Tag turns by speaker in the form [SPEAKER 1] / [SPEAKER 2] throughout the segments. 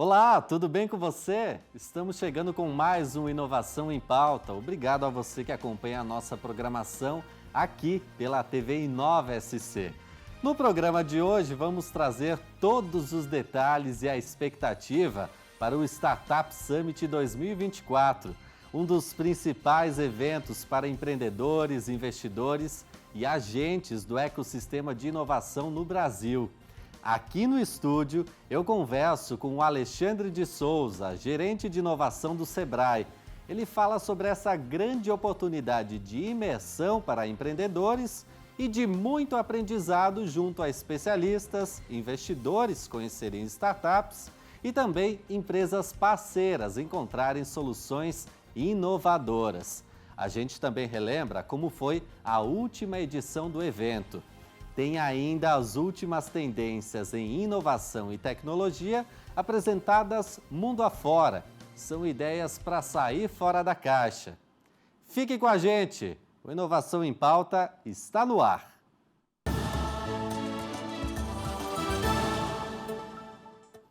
[SPEAKER 1] Olá, tudo bem com você? Estamos chegando com mais um Inovação em Pauta. Obrigado a você que acompanha a nossa programação aqui pela TV Inova SC. No programa de hoje vamos trazer todos os detalhes e a expectativa para o Startup Summit 2024, um dos principais eventos para empreendedores, investidores e agentes do ecossistema de inovação no Brasil. Aqui no estúdio, eu converso com o Alexandre de Souza, gerente de inovação do Sebrae. Ele fala sobre essa grande oportunidade de imersão para empreendedores e de muito aprendizado junto a especialistas, investidores conhecerem startups e também empresas parceiras encontrarem soluções inovadoras. A gente também relembra como foi a última edição do evento. Tem ainda as últimas tendências em inovação e tecnologia apresentadas mundo afora. São ideias para sair fora da caixa. Fique com a gente! O Inovação em Pauta está no ar.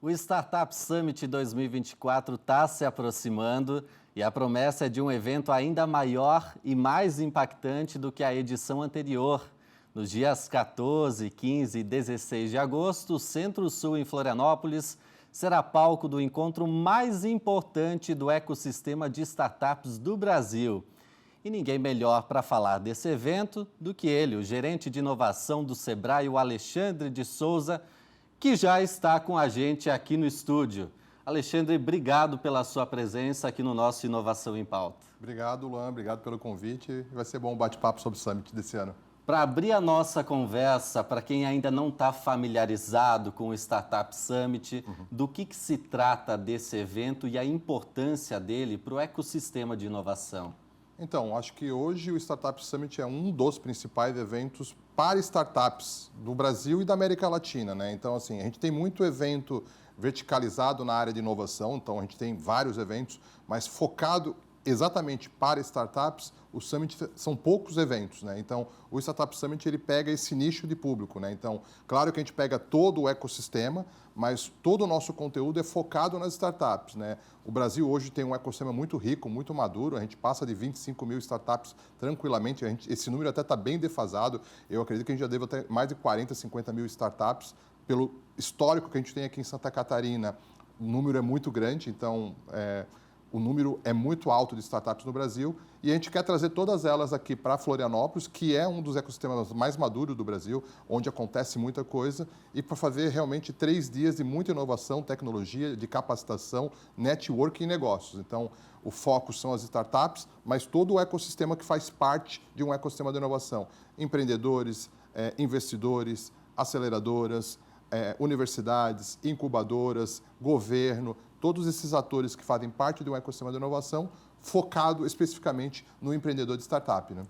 [SPEAKER 1] O Startup Summit 2024 está se aproximando e a promessa é de um evento ainda maior e mais impactante do que a edição anterior. Nos dias 14, 15 e 16 de agosto, o Centro-Sul em Florianópolis será palco do encontro mais importante do ecossistema de startups do Brasil. E ninguém melhor para falar desse evento do que ele, o gerente de inovação do Sebrae, o Alexandre de Souza, que já está com a gente aqui no estúdio. Alexandre, obrigado pela sua presença aqui no nosso Inovação em Pauta.
[SPEAKER 2] Obrigado, Luan. Obrigado pelo convite. Vai ser bom um bate-papo sobre o Summit desse ano.
[SPEAKER 1] Para abrir a nossa conversa, para quem ainda não está familiarizado com o Startup Summit, do que se trata desse evento e a importância dele para o ecossistema de inovação?
[SPEAKER 2] Então, acho que hoje o Startup Summit é um dos principais eventos para startups do Brasil e da América Latina, né? Então, assim, a gente tem muito evento verticalizado na área de inovação, então a gente tem vários eventos, mas focado exatamente para startups, o Summit são poucos eventos, né? Então, o Startup Summit ele pega esse nicho de público, né? Então, claro que a gente pega todo o ecossistema, mas todo o nosso conteúdo é focado nas startups, né? O Brasil hoje tem um ecossistema muito rico, muito maduro, a gente passa de 25 mil startups tranquilamente, esse número até está bem defasado, eu acredito que a gente já deve ter mais de 40, 50 mil startups, pelo histórico que a gente tem aqui em Santa Catarina, o número é muito grande, então o número é muito alto de startups no Brasil e a gente quer trazer todas elas aqui para Florianópolis, que é um dos ecossistemas mais maduros do Brasil, onde acontece muita coisa, e para fazer realmente 3 dias de muita inovação, tecnologia, de capacitação, networking e negócios. Então, o foco são as startups, mas todo o ecossistema que faz parte de um ecossistema de inovação. Empreendedores, investidores, aceleradoras, universidades, incubadoras, governo, todos esses atores que fazem parte de um ecossistema de inovação focado especificamente no empreendedor de startup, né?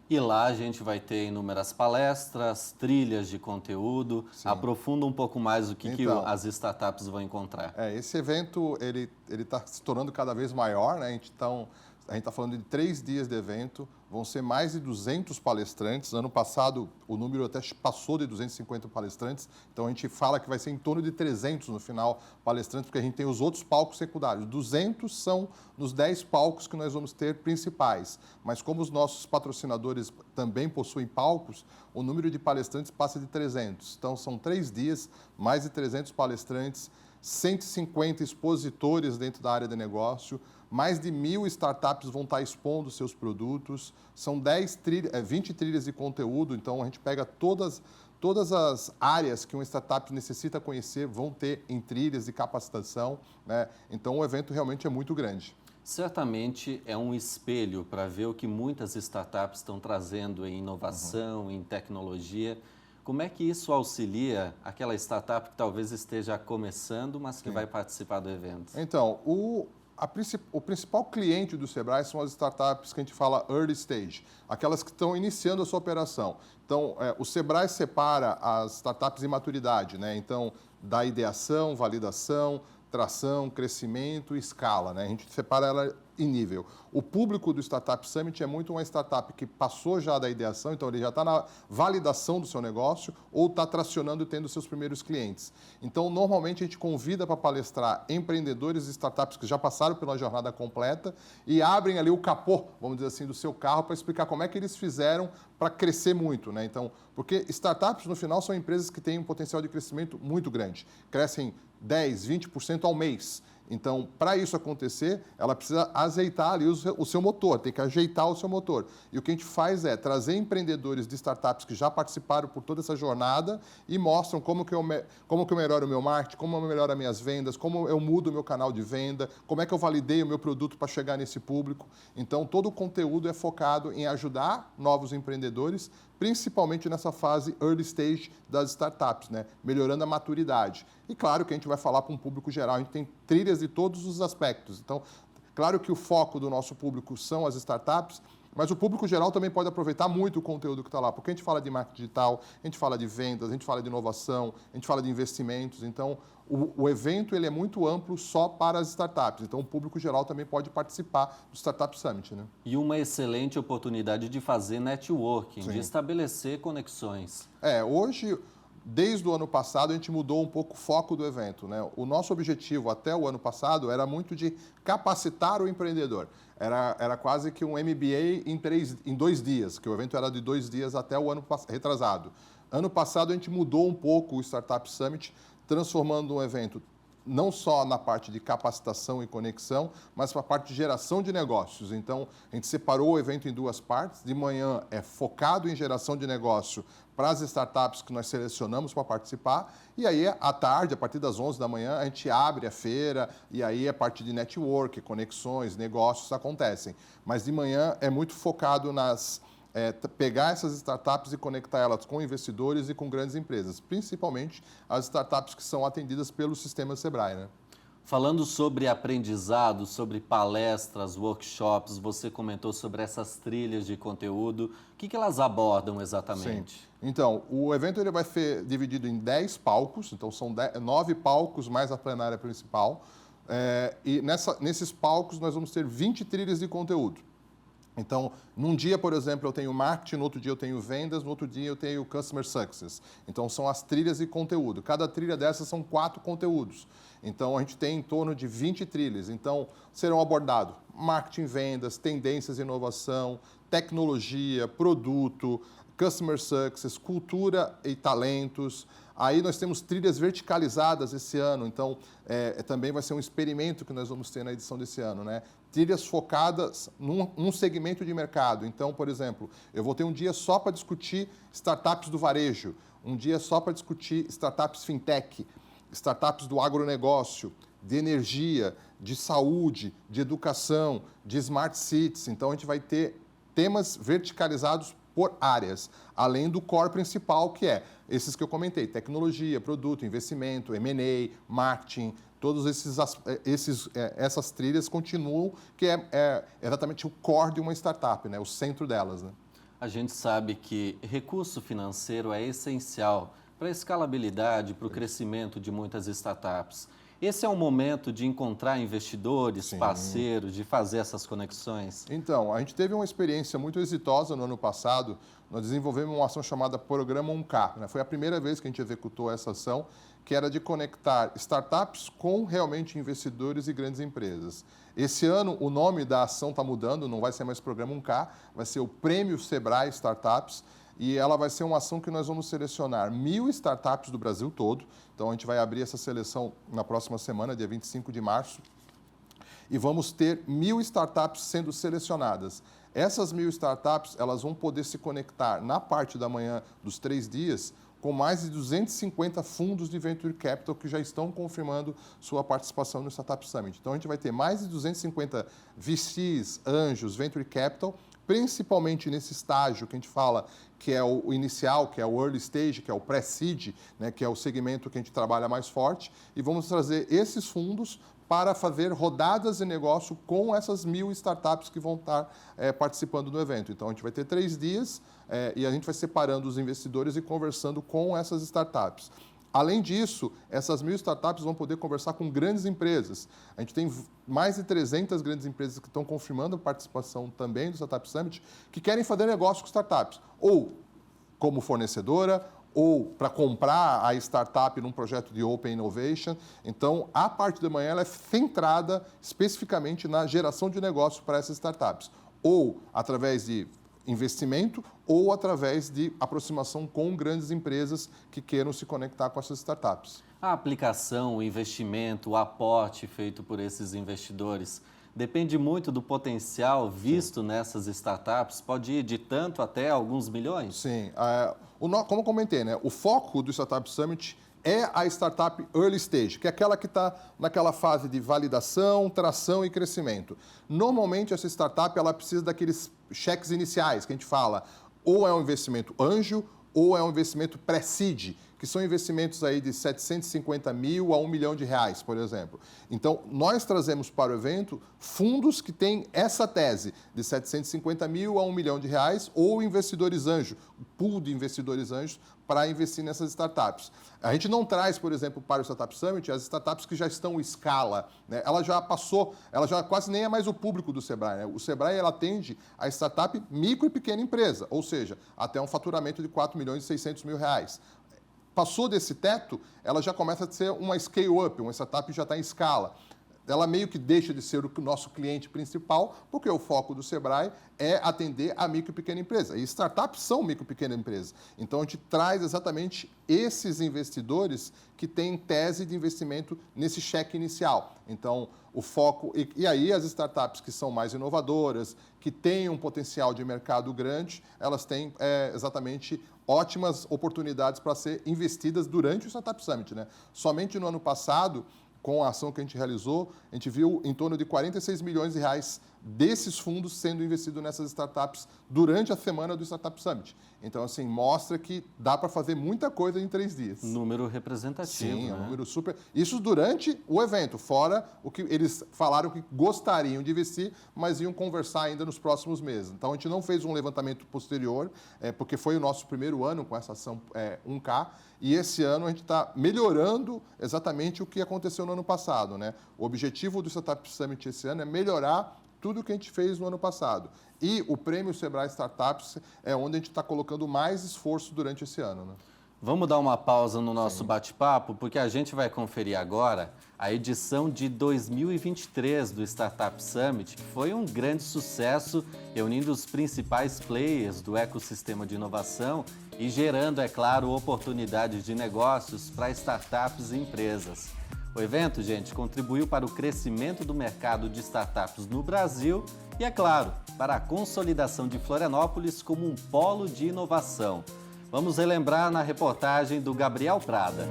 [SPEAKER 1] E lá a gente vai ter inúmeras palestras, trilhas de conteúdo. Sim. Aprofunda um pouco mais o que as startups vão encontrar.
[SPEAKER 2] Esse evento ele está se tornando cada vez maior, né? A gente está falando de 3 dias de evento, vão ser mais de 200 palestrantes. Ano passado, o número até passou de 250 palestrantes, então a gente fala que vai ser em torno de 300 no final palestrantes, porque a gente tem os outros palcos secundários. 200 são nos 10 palcos que nós vamos ter principais, mas como os nossos patrocinadores também possuem palcos, o número de palestrantes passa de 300. Então, são 3 dias, mais de 300 palestrantes, 150 expositores dentro da área de negócio, mais de 1.000 startups vão estar expondo seus produtos, são 20 trilhas de conteúdo, então a gente pega todas as áreas que uma startup necessita conhecer, vão ter em trilhas de capacitação, né? Então o evento realmente é muito grande.
[SPEAKER 1] Certamente é um espelho para ver o que muitas startups estão trazendo em inovação, em tecnologia. Como é que isso auxilia aquela startup que talvez esteja começando, mas que vai participar do evento?
[SPEAKER 2] Então, o principal cliente do Sebrae são as startups que a gente fala early stage, aquelas que estão iniciando a sua operação. Então, o Sebrae separa as startups em maturidade, né? Então, da ideação, validação, tração, crescimento e escala, né? A gente separa ela em nível. O público do Startup Summit é muito uma startup que passou já da ideação, então ele já está na validação do seu negócio ou está tracionando e tendo seus primeiros clientes. Então, normalmente, a gente convida para palestrar empreendedores e startups que já passaram pela jornada completa e abrem ali o capô, vamos dizer assim, do seu carro para explicar como é que eles fizeram para crescer muito, né? Então, porque startups, no final, são empresas que têm um potencial de crescimento muito grande. Crescem 10, 20% ao mês. Então, para isso acontecer, ela precisa azeitar ali o seu motor, tem que ajeitar o seu motor. E o que a gente faz é trazer empreendedores de startups que já participaram por toda essa jornada e mostram como que eu melhoro o meu marketing, como eu melhoro as minhas vendas, como eu mudo o meu canal de venda, como é que eu validei o meu produto para chegar nesse público. Então, todo o conteúdo é focado em ajudar novos empreendedores, principalmente nessa fase early stage das startups, né? Melhorando a maturidade. E claro que a gente vai falar para um público geral, a gente tem trilhas de todos os aspectos. Então, claro que o foco do nosso público são as startups, mas o público geral também pode aproveitar muito o conteúdo que está lá, porque a gente fala de marketing digital, a gente fala de vendas, a gente fala de inovação, a gente fala de investimentos. Então, o evento ele é muito amplo só para as startups. Então, o público geral também pode participar do Startup Summit, né?
[SPEAKER 1] E uma excelente oportunidade de fazer networking,
[SPEAKER 2] Sim.
[SPEAKER 1] de estabelecer conexões.
[SPEAKER 2] Hoje, desde o ano passado, a gente mudou um pouco o foco do evento, né? O nosso objetivo até o ano passado era muito de capacitar o empreendedor. Era quase que um MBA em 2 dias, que o evento era de 2 dias até o ano retrasado. Ano passado, a gente mudou um pouco o Startup Summit, transformando um evento não só na parte de capacitação e conexão, mas para a parte de geração de negócios. Então, a gente separou o evento em 2 partes. De manhã é focado em geração de negócio para as startups que nós selecionamos para participar. E aí, à tarde, a partir das 11 da manhã, a gente abre a feira e aí a parte de network, conexões, negócios acontecem. Mas de manhã é muito focado pegar essas startups e conectar elas com investidores e com grandes empresas, principalmente as startups que são atendidas pelo sistema Sebrae, né?
[SPEAKER 1] Falando sobre aprendizado, sobre palestras, workshops, você comentou sobre essas trilhas de conteúdo. O que elas abordam exatamente?
[SPEAKER 2] Sim. Então, o evento ele vai ser dividido em 10 palcos, então são 9 palcos mais a plenária principal. E nesses palcos nós vamos ter 20 trilhas de conteúdo. Então, num dia, por exemplo, eu tenho marketing, no outro dia eu tenho vendas, no outro dia eu tenho customer success. Então, são as trilhas de conteúdo. Cada trilha dessas são 4 conteúdos. Então, a gente tem em torno de 20 trilhas. Então, serão abordados marketing, vendas, tendências e inovação, tecnologia, produto, customer success, cultura e talentos. Aí nós temos trilhas verticalizadas esse ano, então também vai ser um experimento que nós vamos ter na edição desse ano, né? Trilhas focadas num segmento de mercado. Então, por exemplo, eu vou ter um dia só para discutir startups do varejo, um dia só para discutir startups fintech, startups do agronegócio, de energia, de saúde, de educação, de smart cities. Então, a gente vai ter temas verticalizados por áreas, além do core principal, que é esses que eu comentei: tecnologia, produto, investimento, M&A, marketing. Todas essas trilhas continuam, que é exatamente o core de uma startup, né? O centro delas, né?
[SPEAKER 1] A gente sabe que recurso financeiro é essencial para a escalabilidade, para o crescimento de muitas startups. Esse é o momento de encontrar investidores,
[SPEAKER 2] Sim.
[SPEAKER 1] parceiros, de fazer essas conexões?
[SPEAKER 2] Então, a gente teve uma experiência muito exitosa no ano passado. Nós desenvolvemos uma ação chamada Programa 1K, né? Foi a primeira vez que a gente executou essa ação, que era de conectar startups com realmente investidores e grandes empresas. Esse ano, o nome da ação está mudando, não vai ser mais Programa 1K, vai ser o Prêmio Sebrae Startups. E ela vai ser uma ação que nós vamos selecionar 1.000 startups do Brasil todo. Então, a gente vai abrir essa seleção na próxima semana, dia 25 de março. E vamos ter 1.000 startups sendo selecionadas. Essas 1.000 startups, elas vão poder se conectar na parte da manhã dos 3 dias com mais de 250 fundos de Venture Capital que já estão confirmando sua participação no Startup Summit. Então, a gente vai ter mais de 250 VCs, anjos, Venture Capital, principalmente nesse estágio que a gente fala que é o inicial, que é o early stage, que é o pré-seed, né, que é o segmento que a gente trabalha mais forte, e vamos trazer esses fundos para fazer rodadas de negócio com essas 1.000 startups que vão estar participando do evento. Então, a gente vai ter 3 dias e a gente vai separando os investidores e conversando com essas startups. Além disso, essas 1.000 startups vão poder conversar com grandes empresas. A gente tem mais de 300 grandes empresas que estão confirmando a participação também do Startup Summit, que querem fazer negócio com startups, ou como fornecedora, ou para comprar a startup num projeto de Open Innovation. Então, a parte da manhã ela é centrada especificamente na geração de negócio para essas startups, ou através de investimento ou através de aproximação com grandes empresas que queiram se conectar com essas startups.
[SPEAKER 1] A aplicação, o investimento, o aporte feito por esses investidores depende muito do potencial visto nessas startups, pode ir de tanto até alguns milhões?
[SPEAKER 2] Sim, como eu comentei, né, o foco do Startup Summit é a startup early stage, que é aquela que está naquela fase de validação, tração e crescimento. Normalmente, essa startup ela precisa daqueles cheques iniciais, que a gente fala, ou é um investimento anjo, ou é um investimento pré-seed, que são investimentos aí de 750 mil a 1 milhão de reais, por exemplo. Então, nós trazemos para o evento fundos que têm essa tese de 750 mil a 1 milhão de reais ou investidores anjo, o pool de investidores anjos para investir nessas startups. A gente não traz, por exemplo, para o Startup Summit as startups que já estão em escala, né? Ela já passou, ela já quase nem é mais o público do Sebrae, né? O Sebrae ela atende a startup micro e pequena empresa, ou seja, até um faturamento de 4 milhões e 600 mil reais. Passou desse teto, ela já começa a ser uma scale-up, uma startup que já está em escala. Ela meio que deixa de ser o nosso cliente principal, porque o foco do Sebrae é atender a micro e pequena empresa. E startups são micro e pequena empresa. Então, a gente traz exatamente esses investidores que têm tese de investimento nesse cheque inicial. Então, o foco... E aí, as startups que são mais inovadoras, que têm um potencial de mercado grande, elas têm exatamente ótimas oportunidades para ser investidas durante o Startup Summit, né? Somente no ano passado, com a ação que a gente realizou, a gente viu em torno de 46 milhões de reais desses fundos sendo investidos nessas startups durante a semana do Startup Summit. Então, assim, mostra que dá para fazer muita coisa em 3 dias.
[SPEAKER 1] Número representativo,
[SPEAKER 2] Sim,
[SPEAKER 1] né?
[SPEAKER 2] é um número super... Isso durante o evento, fora o que eles falaram que gostariam de investir, mas iam conversar ainda nos próximos meses. Então, a gente não fez um levantamento posterior, porque foi o nosso primeiro ano com essa ação 1K, e esse ano a gente está melhorando exatamente o que aconteceu no ano passado, né? O objetivo do Startup Summit esse ano é melhorar tudo o que a gente fez no ano passado. E o Prêmio Sebrae Startups é onde a gente está colocando mais esforço durante esse ano, né?
[SPEAKER 1] Vamos dar uma pausa no nosso bate-papo, porque a gente vai conferir agora a edição de 2023 do Startup Summit, que foi um grande sucesso, reunindo os principais players do ecossistema de inovação e gerando, é claro, oportunidades de negócios para startups e empresas. O evento, gente, contribuiu para o crescimento do mercado de startups no Brasil e, é claro, para a consolidação de Florianópolis como um polo de inovação. Vamos relembrar na reportagem do Gabriel Prada.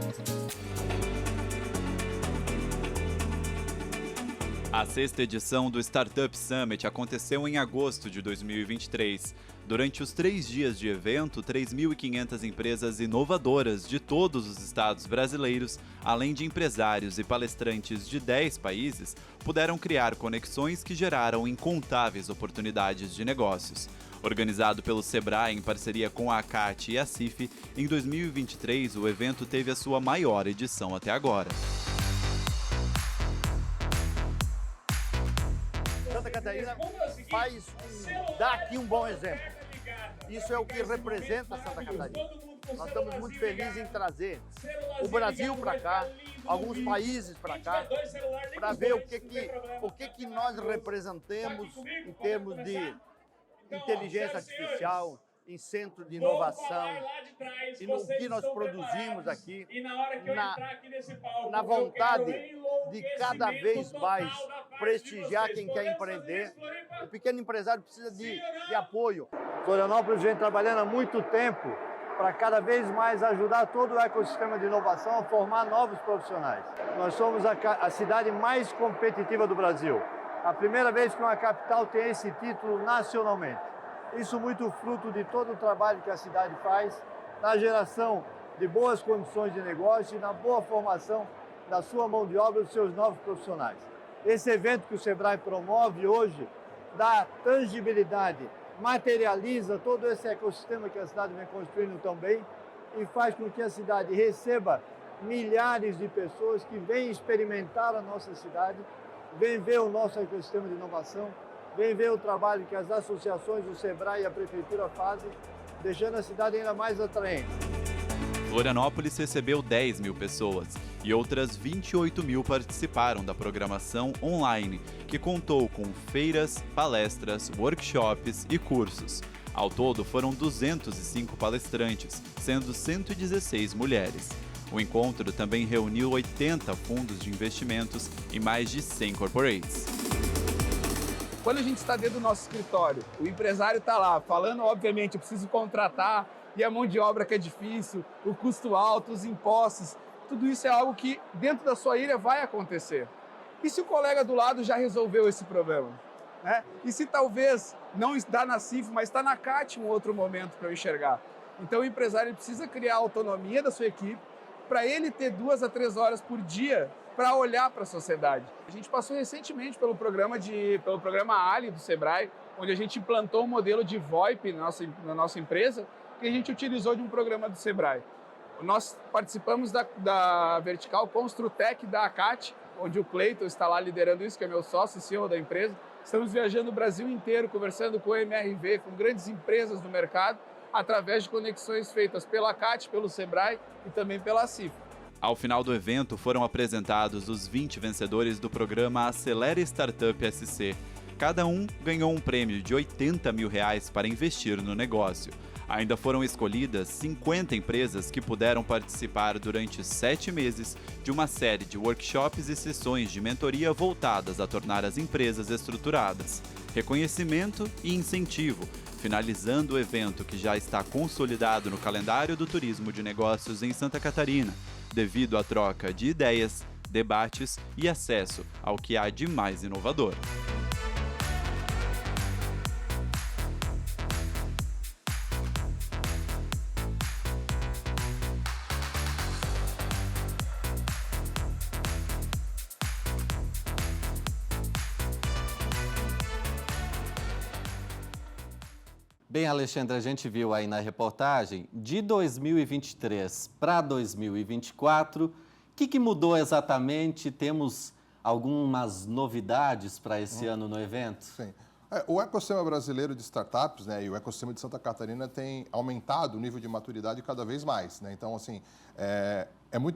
[SPEAKER 3] A 6ª edição do Startup Summit aconteceu em agosto de 2023. Durante os 3 dias de evento, 3.500 empresas inovadoras de todos os estados brasileiros, além de empresários e palestrantes de 10 países, puderam criar conexões que geraram incontáveis oportunidades de negócios. Organizado pelo Sebrae em parceria com a ACAT e a CIF, em 2023 o evento teve a sua maior edição até agora.
[SPEAKER 4] Santa Catarina dá aqui um bom exemplo. Isso é o que representa Santa Catarina. Nós estamos muito felizes em trazer o Brasil para cá, alguns países para cá, para ver o que nós representamos em termos de inteligência artificial, em centro de inovação, e no que nós produzimos aqui, na vontade de cada vez mais prestigiar quem quer empreender. O pequeno empresário precisa de apoio. Florianópolis vem trabalhando há muito tempo para cada vez mais ajudar todo o ecossistema de inovação a formar novos profissionais. Nós somos a cidade mais competitiva do Brasil. A primeira vez que uma capital tem esse título nacionalmente. Isso muito fruto de todo o trabalho que a cidade faz na geração de boas condições de negócio e na boa formação da sua mão de obra e dos seus novos profissionais. Esse evento que o Sebrae promove hoje dá tangibilidade, materializa todo esse ecossistema que a cidade vem construindo tão bem e faz com que a cidade receba milhares de pessoas que vêm experimentar a nossa cidade, vêm ver o nosso ecossistema de inovação, vêm ver o trabalho que as associações, o SEBRAE e a Prefeitura fazem, deixando a cidade ainda mais atraente.
[SPEAKER 3] Florianópolis recebeu 10 mil pessoas e outras 28 mil participaram da programação online, que contou com feiras, palestras, workshops e cursos. Ao todo, foram 205 palestrantes, sendo 116 mulheres. O encontro também reuniu 80 fundos de investimentos e mais de 100 corporates.
[SPEAKER 5] Quando a gente está dentro do nosso escritório, o empresário está lá falando, obviamente, eu preciso contratar, e a mão de obra que é difícil, o custo alto, os impostos, tudo isso é algo que dentro da sua ilha vai acontecer. E se o colega do lado já resolveu esse problema? Né? E se talvez não está na CIF, mas está na CAT um outro momento para eu enxergar? Então o empresário precisa criar a autonomia da sua equipe para ele ter 2 a 3 horas por dia para olhar para a sociedade. A gente passou recentemente pelo programa ALI do SEBRAE, onde a gente implantou um modelo de VoIP na nossa empresa, que a gente utilizou de um programa do SEBRAE. Nós participamos da vertical Construtec da ACAT, onde o Cleiton está lá liderando isso, que é meu sócio e CEO da empresa. Estamos viajando o Brasil inteiro, conversando com o MRV, com grandes empresas do mercado, através de conexões feitas pela ACAT, pelo SEBRAE e também pela CIF.
[SPEAKER 3] Ao final do evento, foram apresentados os 20 vencedores do programa Acelera Startup SC. Cada um ganhou um prêmio de R$80 mil para investir no negócio. Ainda foram escolhidas 50 empresas que puderam participar durante 7 meses de uma série de workshops e sessões de mentoria voltadas a tornar as empresas estruturadas. Reconhecimento e incentivo, finalizando o evento que já está consolidado no calendário do turismo de negócios em Santa Catarina, devido à troca de ideias, debates e acesso ao que há de mais inovador.
[SPEAKER 1] Bem, Alexandre, a gente viu aí na reportagem, de 2023 para 2024, o que mudou exatamente? Temos algumas novidades para esse ano no evento?
[SPEAKER 2] Sim. O ecossistema brasileiro de startups, né, e o ecossistema de Santa Catarina tem aumentado o nível de maturidade cada vez mais, né? Então, assim,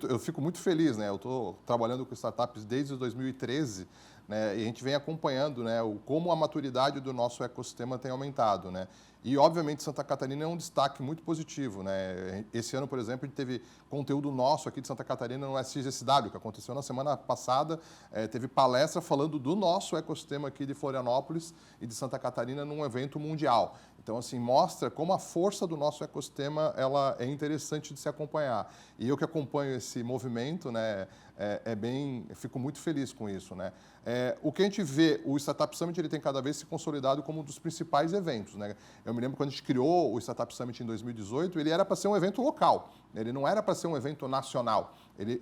[SPEAKER 2] eu fico muito feliz, né? Eu estou trabalhando com startups desde 2013, né, e a gente vem acompanhando, né, como a maturidade do nosso ecossistema tem aumentado, né? E, obviamente, Santa Catarina é um destaque muito positivo, né? Esse ano, por exemplo, a gente teve conteúdo nosso aqui de Santa Catarina no SXSW, que aconteceu na semana passada. Teve palestra falando do nosso ecossistema aqui de Florianópolis e de Santa Catarina num evento mundial. Então, assim, mostra como a força do nosso ecossistema ela é interessante de se acompanhar. E eu que acompanho esse movimento, né, fico muito feliz com isso, né? O que a gente vê, o Startup Summit ele tem cada vez se consolidado como um dos principais eventos, né? Eu me lembro quando a gente criou o Startup Summit em 2018, ele era para ser um evento local, ele não era para ser um evento nacional.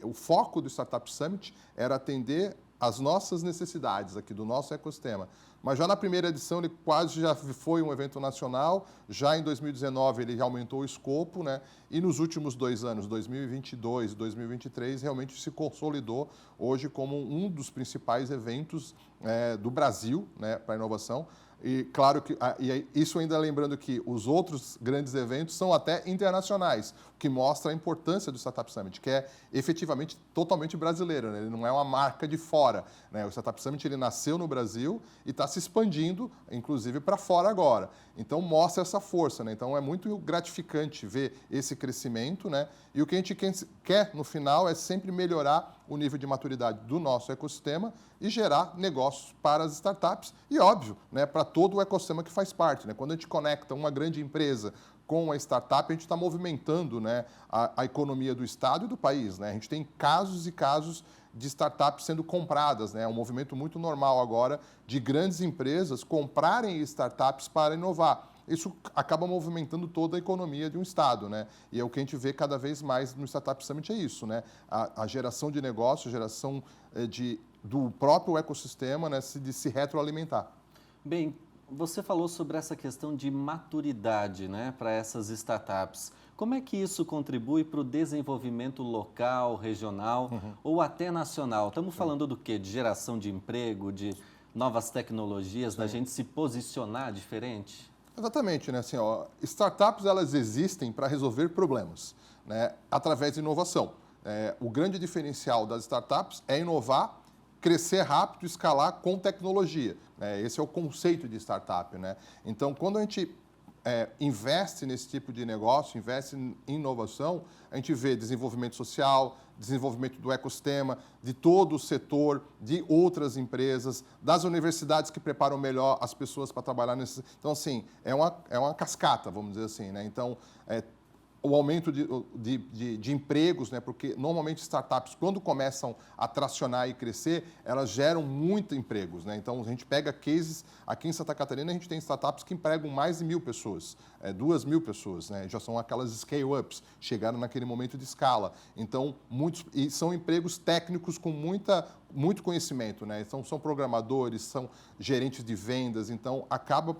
[SPEAKER 2] O foco do Startup Summit era atender as nossas necessidades aqui do nosso ecossistema. Mas já na primeira edição ele quase já foi um evento nacional, já em 2019 ele aumentou o escopo, né? E nos últimos 2 anos, 2022 e 2023, realmente se consolidou hoje como um dos principais eventos do Brasil, né, para a inovação. E claro que isso ainda lembrando que os outros grandes eventos são até internacionais, o que mostra a importância do Startup Summit, que é efetivamente totalmente brasileiro, né? Ele não é uma marca de fora, né? O Startup Summit ele nasceu no Brasil e está se expandindo, inclusive, para fora agora. Então mostra essa força, né? Então é muito gratificante ver esse crescimento, né? E o que a gente quer no final é sempre melhorar o nível de maturidade do nosso ecossistema e gerar negócios para as startups e, óbvio, né, para todo o ecossistema que faz parte, né? Quando a gente conecta uma grande empresa com a startup, a gente está movimentando, né, a economia do estado e do país, né? A gente tem casos e casos de startups sendo compradas, né? É um movimento muito normal agora de grandes empresas comprarem startups para inovar. Isso acaba movimentando toda a economia de um estado, né? E é o que a gente vê cada vez mais no Startup Summit, é isso, né? A geração de negócio, a geração do próprio ecossistema, né, de se retroalimentar.
[SPEAKER 1] Bem, você falou sobre essa questão de maturidade, né, para essas startups. Como é que isso contribui para o desenvolvimento local, regional ou até nacional? Estamos falando do quê? De geração de emprego, de novas tecnologias, da gente se posicionar diferente?
[SPEAKER 2] Exatamente, né? Assim, ó, startups elas existem para resolver problemas, né? Através de inovação. O grande diferencial das startups é inovar, crescer rápido, escalar com tecnologia. Esse é o conceito de startup, né? Então, quando a gente investe nesse tipo de negócio, investe em inovação, a gente vê desenvolvimento social, desenvolvimento do ecossistema, de todo o setor, de outras empresas, das universidades que preparam melhor as pessoas para trabalhar nesse... Então, assim, é uma cascata, vamos dizer assim, né? Então, o aumento de empregos, né? Porque normalmente startups, quando começam a tracionar e crescer, elas geram muitos empregos, né? Então, a gente pega cases, aqui em Santa Catarina, a gente tem startups que empregam mais de 1.000 pessoas, 2.000 pessoas, né? Já são aquelas scale-ups, chegaram naquele momento de escala. Então, e são empregos técnicos com muito conhecimento, né? Então, são programadores, são gerentes de vendas, então, acaba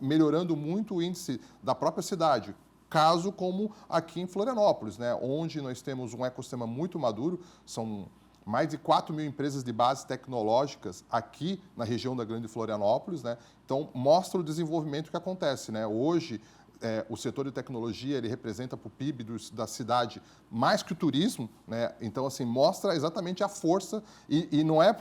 [SPEAKER 2] melhorando muito o índice da própria cidade. Caso como aqui em Florianópolis, né, onde nós temos um ecossistema muito maduro, são mais de 4.000 empresas de bases tecnológicas aqui na região da Grande Florianópolis, né? Então, mostra o desenvolvimento que acontece, né? Hoje, o setor de tecnologia ele representa para o PIB da cidade mais que o turismo, né? Então, assim, mostra exatamente a força e não é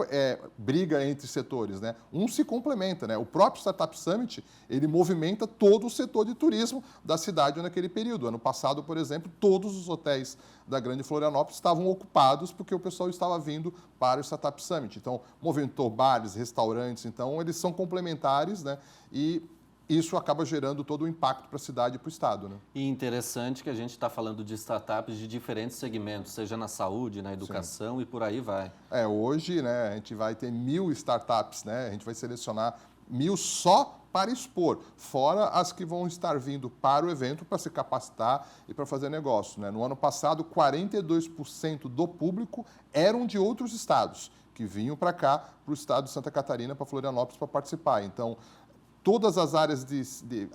[SPEAKER 2] briga entre setores, né? Um se complementa, né? O próprio Startup Summit, ele movimenta todo o setor de turismo da cidade naquele período. Ano passado, por exemplo, todos os hotéis da Grande Florianópolis estavam ocupados porque o pessoal estava vindo para o Startup Summit. Então, movimentou bares, restaurantes, então eles são complementares, né? E isso acaba gerando todo o impacto para a cidade e para o estado, né?
[SPEAKER 1] E interessante que a gente está falando de startups de diferentes segmentos, seja na saúde, na educação e por aí vai.
[SPEAKER 2] Hoje, né, a gente vai ter 1.000 startups, né? A gente vai selecionar 1.000 só para expor, fora as que vão estar vindo para o evento para se capacitar e para fazer negócio, né? No ano passado, 42% do público eram de outros estados, que vinham para cá, para o estado de Santa Catarina, para Florianópolis, para participar. Então, todas as áreas,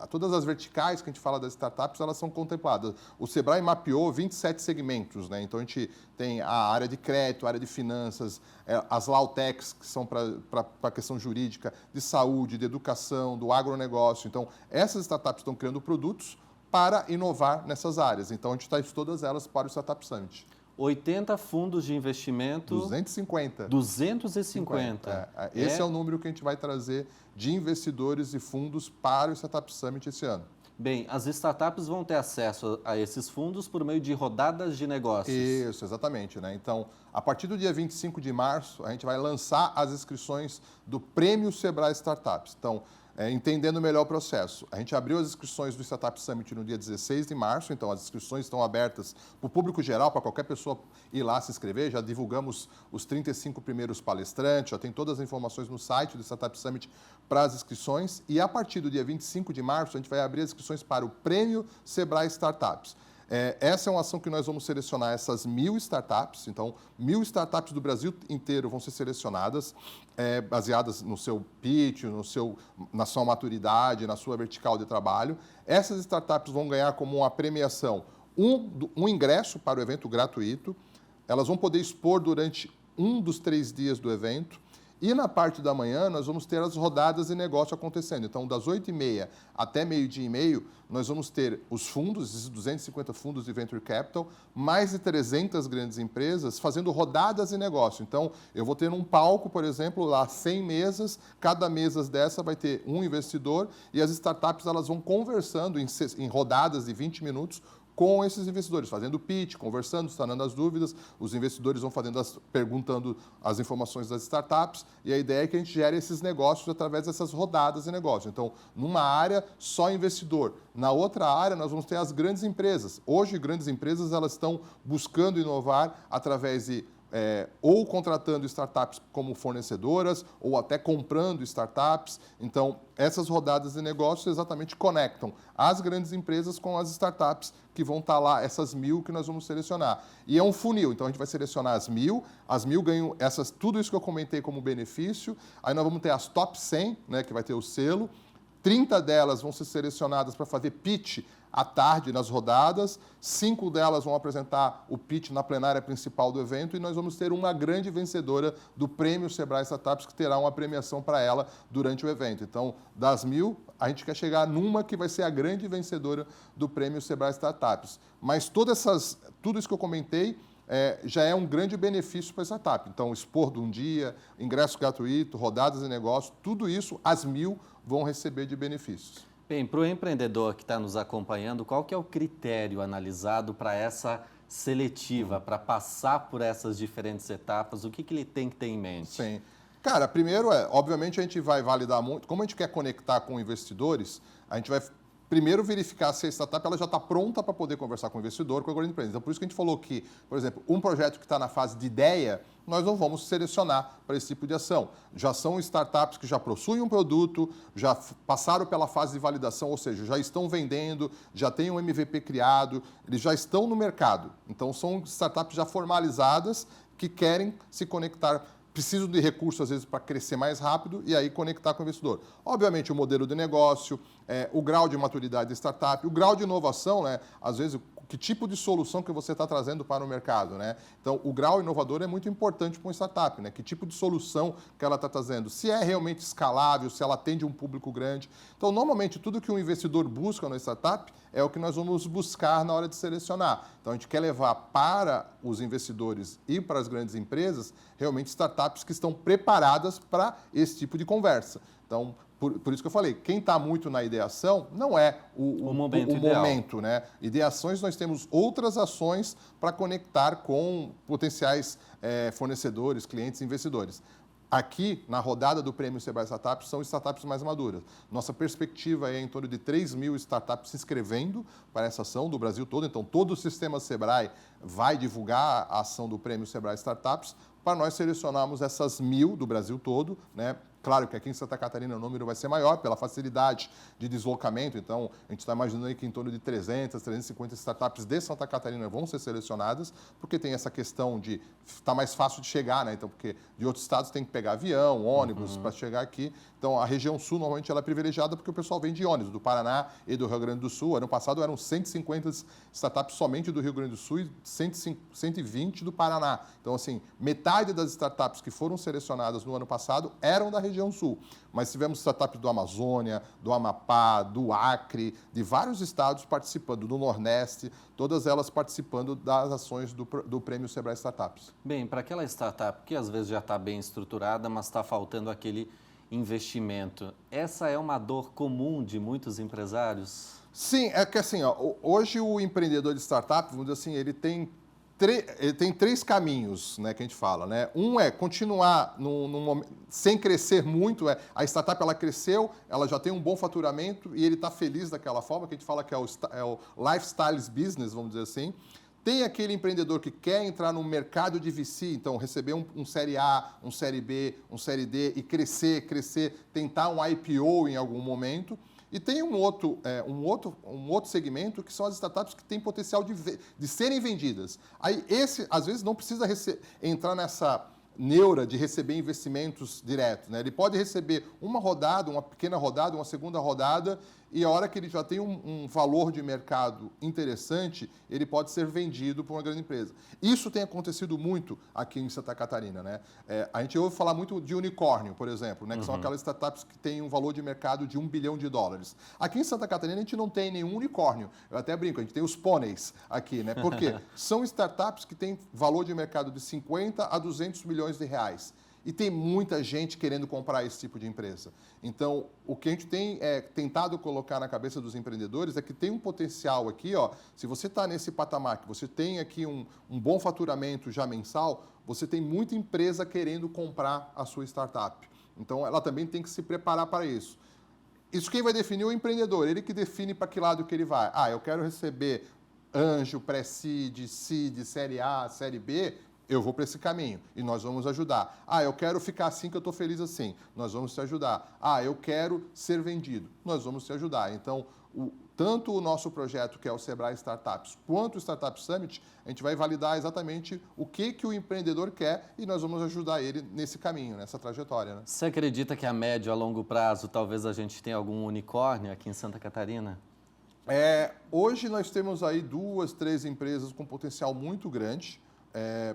[SPEAKER 2] todas as verticais que a gente fala das startups, elas são contempladas. O Sebrae mapeou 27 segmentos, né? Então, a gente tem a área de crédito, a área de finanças, as Lautechs, que são para a questão jurídica, de saúde, de educação, do agronegócio. Então, essas startups estão criando produtos para inovar nessas áreas. Então, a gente traz todas elas para o Startup Summit.
[SPEAKER 1] 80 fundos de investimento...
[SPEAKER 2] 250.
[SPEAKER 1] 250.
[SPEAKER 2] Esse é o número que a gente vai trazer de investidores e fundos para o Startup Summit esse ano.
[SPEAKER 1] Bem, as startups vão ter acesso a esses fundos por meio de rodadas de negócios.
[SPEAKER 2] Isso, exatamente, né? Então, a partir do dia 25 de março, a gente vai lançar as inscrições do Prêmio Sebrae Startups. Então, entendendo melhor o processo. A gente abriu as inscrições do Startup Summit no dia 16 de março, então as inscrições estão abertas para o público geral, para qualquer pessoa ir lá se inscrever. Já divulgamos os 35 primeiros palestrantes, já tem todas as informações no site do Startup Summit para as inscrições. E a partir do dia 25 de março, a gente vai abrir as inscrições para o Prêmio Sebrae Startups. Essa é uma ação que nós vamos selecionar essas 1.000 startups. Então, 1.000 startups do Brasil inteiro vão ser selecionadas, baseadas no seu pitch, na sua maturidade, na sua vertical de trabalho. Essas startups vão ganhar como uma premiação um ingresso para o evento gratuito. Elas vão poder expor durante um dos 3 dias do evento. E na parte da manhã, nós vamos ter as rodadas de negócio acontecendo. Então, das 8h30 até meio-dia e meio, nós vamos ter os fundos, esses 250 fundos de Venture Capital, mais de 300 grandes empresas fazendo rodadas de negócio. Então, eu vou ter um palco, por exemplo, lá 100 mesas, cada mesa dessa vai ter um investidor e as startups elas vão conversando em rodadas de 20 minutos com esses investidores, fazendo pitch, conversando, sanando as dúvidas, os investidores vão perguntando as informações das startups, e a ideia é que a gente gere esses negócios através dessas rodadas de negócio. Então, numa área, só investidor. Na outra área, nós vamos ter as grandes empresas. Hoje, grandes empresas elas estão buscando inovar através de ou contratando startups como fornecedoras, ou até comprando startups. Então, essas rodadas de negócios exatamente conectam as grandes empresas com as startups que vão estar lá, essas 1.000 que nós vamos selecionar. E é um funil, então a gente vai selecionar as 1.000 ganham tudo isso que eu comentei como benefício, aí nós vamos ter as top 100, né, que vai ter o selo, 30 delas vão ser selecionadas para fazer pitch à tarde nas rodadas, 5 delas vão apresentar o pitch na plenária principal do evento e nós vamos ter uma grande vencedora do Prêmio Sebrae Startups, que terá uma premiação para ela durante o evento. Então, das 1.000, a gente quer chegar numa que vai ser a grande vencedora do Prêmio Sebrae Startups. Mas tudo isso que eu comentei já é um grande benefício para a startup. Então, expor de um dia, ingresso gratuito, rodadas de negócio, tudo isso, as 1.000 vão receber de benefícios.
[SPEAKER 1] Bem, para o empreendedor que está nos acompanhando, qual que é o critério analisado para essa seletiva, para passar por essas diferentes etapas? O que ele tem que ter em mente?
[SPEAKER 2] Sim. Cara, primeiro obviamente a gente vai validar muito, como a gente quer conectar com investidores, a gente vai primeiro verificar se a startup ela já está pronta para poder conversar com o investidor, com a grande empresa. Então, por isso que a gente falou que, por exemplo, um projeto que está na fase de ideia, nós não vamos selecionar para esse tipo de ação. Já são startups que já possuem um produto, já passaram pela fase de validação, ou seja, já estão vendendo, já têm um MVP criado, eles já estão no mercado. Então, são startups já formalizadas que querem se conectar, precisam de recursos, às vezes, para crescer mais rápido e aí conectar com o investidor. Obviamente, o modelo de negócio, o grau de maturidade da startup, o grau de inovação, né? Às vezes, que tipo de solução que você está trazendo para o mercado, né? Então, o grau inovador é muito importante para uma startup, né? Que tipo de solução que ela está trazendo? Se é realmente escalável, se ela atende um público grande. Então, normalmente, tudo que um investidor busca na startup é o que nós vamos buscar na hora de selecionar. Então, a gente quer levar para os investidores e para as grandes empresas, realmente, startups que estão preparadas para esse tipo de conversa. Então, por isso que eu falei, quem está muito na ideação não é o momento, né? Ideações, nós temos outras ações para conectar com potenciais fornecedores, clientes, investidores. Aqui, na rodada do Prêmio Sebrae Startups, são startups mais maduras. Nossa perspectiva é em torno de 3.000 startups se inscrevendo para essa ação do Brasil todo. Então, todo o sistema Sebrae vai divulgar a ação do Prêmio Sebrae Startups para nós selecionarmos essas 1.000 do Brasil todo, né? Claro que aqui em Santa Catarina o número vai ser maior pela facilidade de deslocamento, então a gente está imaginando aí que em torno de 300, 350 startups de Santa Catarina vão ser selecionadas, porque tem essa questão de estar mais fácil de chegar, né? Então, porque de outros estados tem que pegar avião, ônibus para chegar aqui. Então, a região sul normalmente ela é privilegiada porque o pessoal vem de ônibus, do Paraná e do Rio Grande do Sul. Ano passado eram 150 startups somente do Rio Grande do Sul e 120 do Paraná. Então, assim, metade das startups que foram selecionadas no ano passado eram da região sul. Mas tivemos startups do Amazônia, do Amapá, do Acre, de vários estados participando, do Nordeste, todas elas participando das ações do Prêmio Sebrae Startups.
[SPEAKER 1] Bem, para aquela startup que às vezes já está bem estruturada, mas está faltando aquele investimento, essa é uma dor comum de muitos empresários?
[SPEAKER 2] Sim, é que assim, hoje o empreendedor de startup, vamos dizer assim, ele tem 3 caminhos, né, que a gente fala, né? Um é continuar sem crescer muito. A startup ela cresceu, ela já tem um bom faturamento e ele está feliz daquela forma, que a gente fala que é o lifestyle business, vamos dizer assim. Tem aquele empreendedor que quer entrar no mercado de VC, então receber um Série A, um Série B, um Série D e crescer, tentar um IPO em algum momento. E tem um outro segmento que são as startups que têm potencial de serem vendidas. Aí esse, às vezes, não precisa entrar nessa neura de receber investimentos diretos, né? Ele pode receber uma rodada, uma pequena rodada, uma segunda rodada, e a hora que ele já tem um valor de mercado interessante, ele pode ser vendido por uma grande empresa. Isso tem acontecido muito aqui em Santa Catarina, né? A gente ouve falar muito de unicórnio, por exemplo, né? Que são aquelas startups que têm um valor de mercado de $1 bilhão. Aqui em Santa Catarina a gente não tem nenhum unicórnio. Eu até brinco, a gente tem os pôneis aqui, né? Por quê? São startups que têm valor de mercado de 50 a 200 milhões de reais. E tem muita gente querendo comprar esse tipo de empresa. Então, o que a gente tem tentado colocar na cabeça dos empreendedores é que tem um potencial aqui, ó. Se você está nesse patamar, que você tem aqui um bom faturamento já mensal, você tem muita empresa querendo comprar a sua startup. Então, ela também tem que se preparar para isso. Isso quem vai definir é o empreendedor, ele que define para que lado que ele vai. Eu quero receber anjo, pré-seed, seed, série A, série B, eu vou para esse caminho e nós vamos ajudar. Eu quero ficar assim que eu estou feliz assim, nós vamos te ajudar. Eu quero ser vendido, nós vamos te ajudar. Então, tanto o nosso projeto, que é o Sebrae Startups, quanto o Startup Summit, a gente vai validar exatamente o que o empreendedor quer e nós vamos ajudar ele nesse caminho, nessa trajetória. Né?
[SPEAKER 1] Você acredita que a médio, a longo prazo, talvez a gente tenha algum unicórnio aqui em Santa Catarina?
[SPEAKER 2] Hoje nós temos aí 2, 3 empresas com potencial muito grande.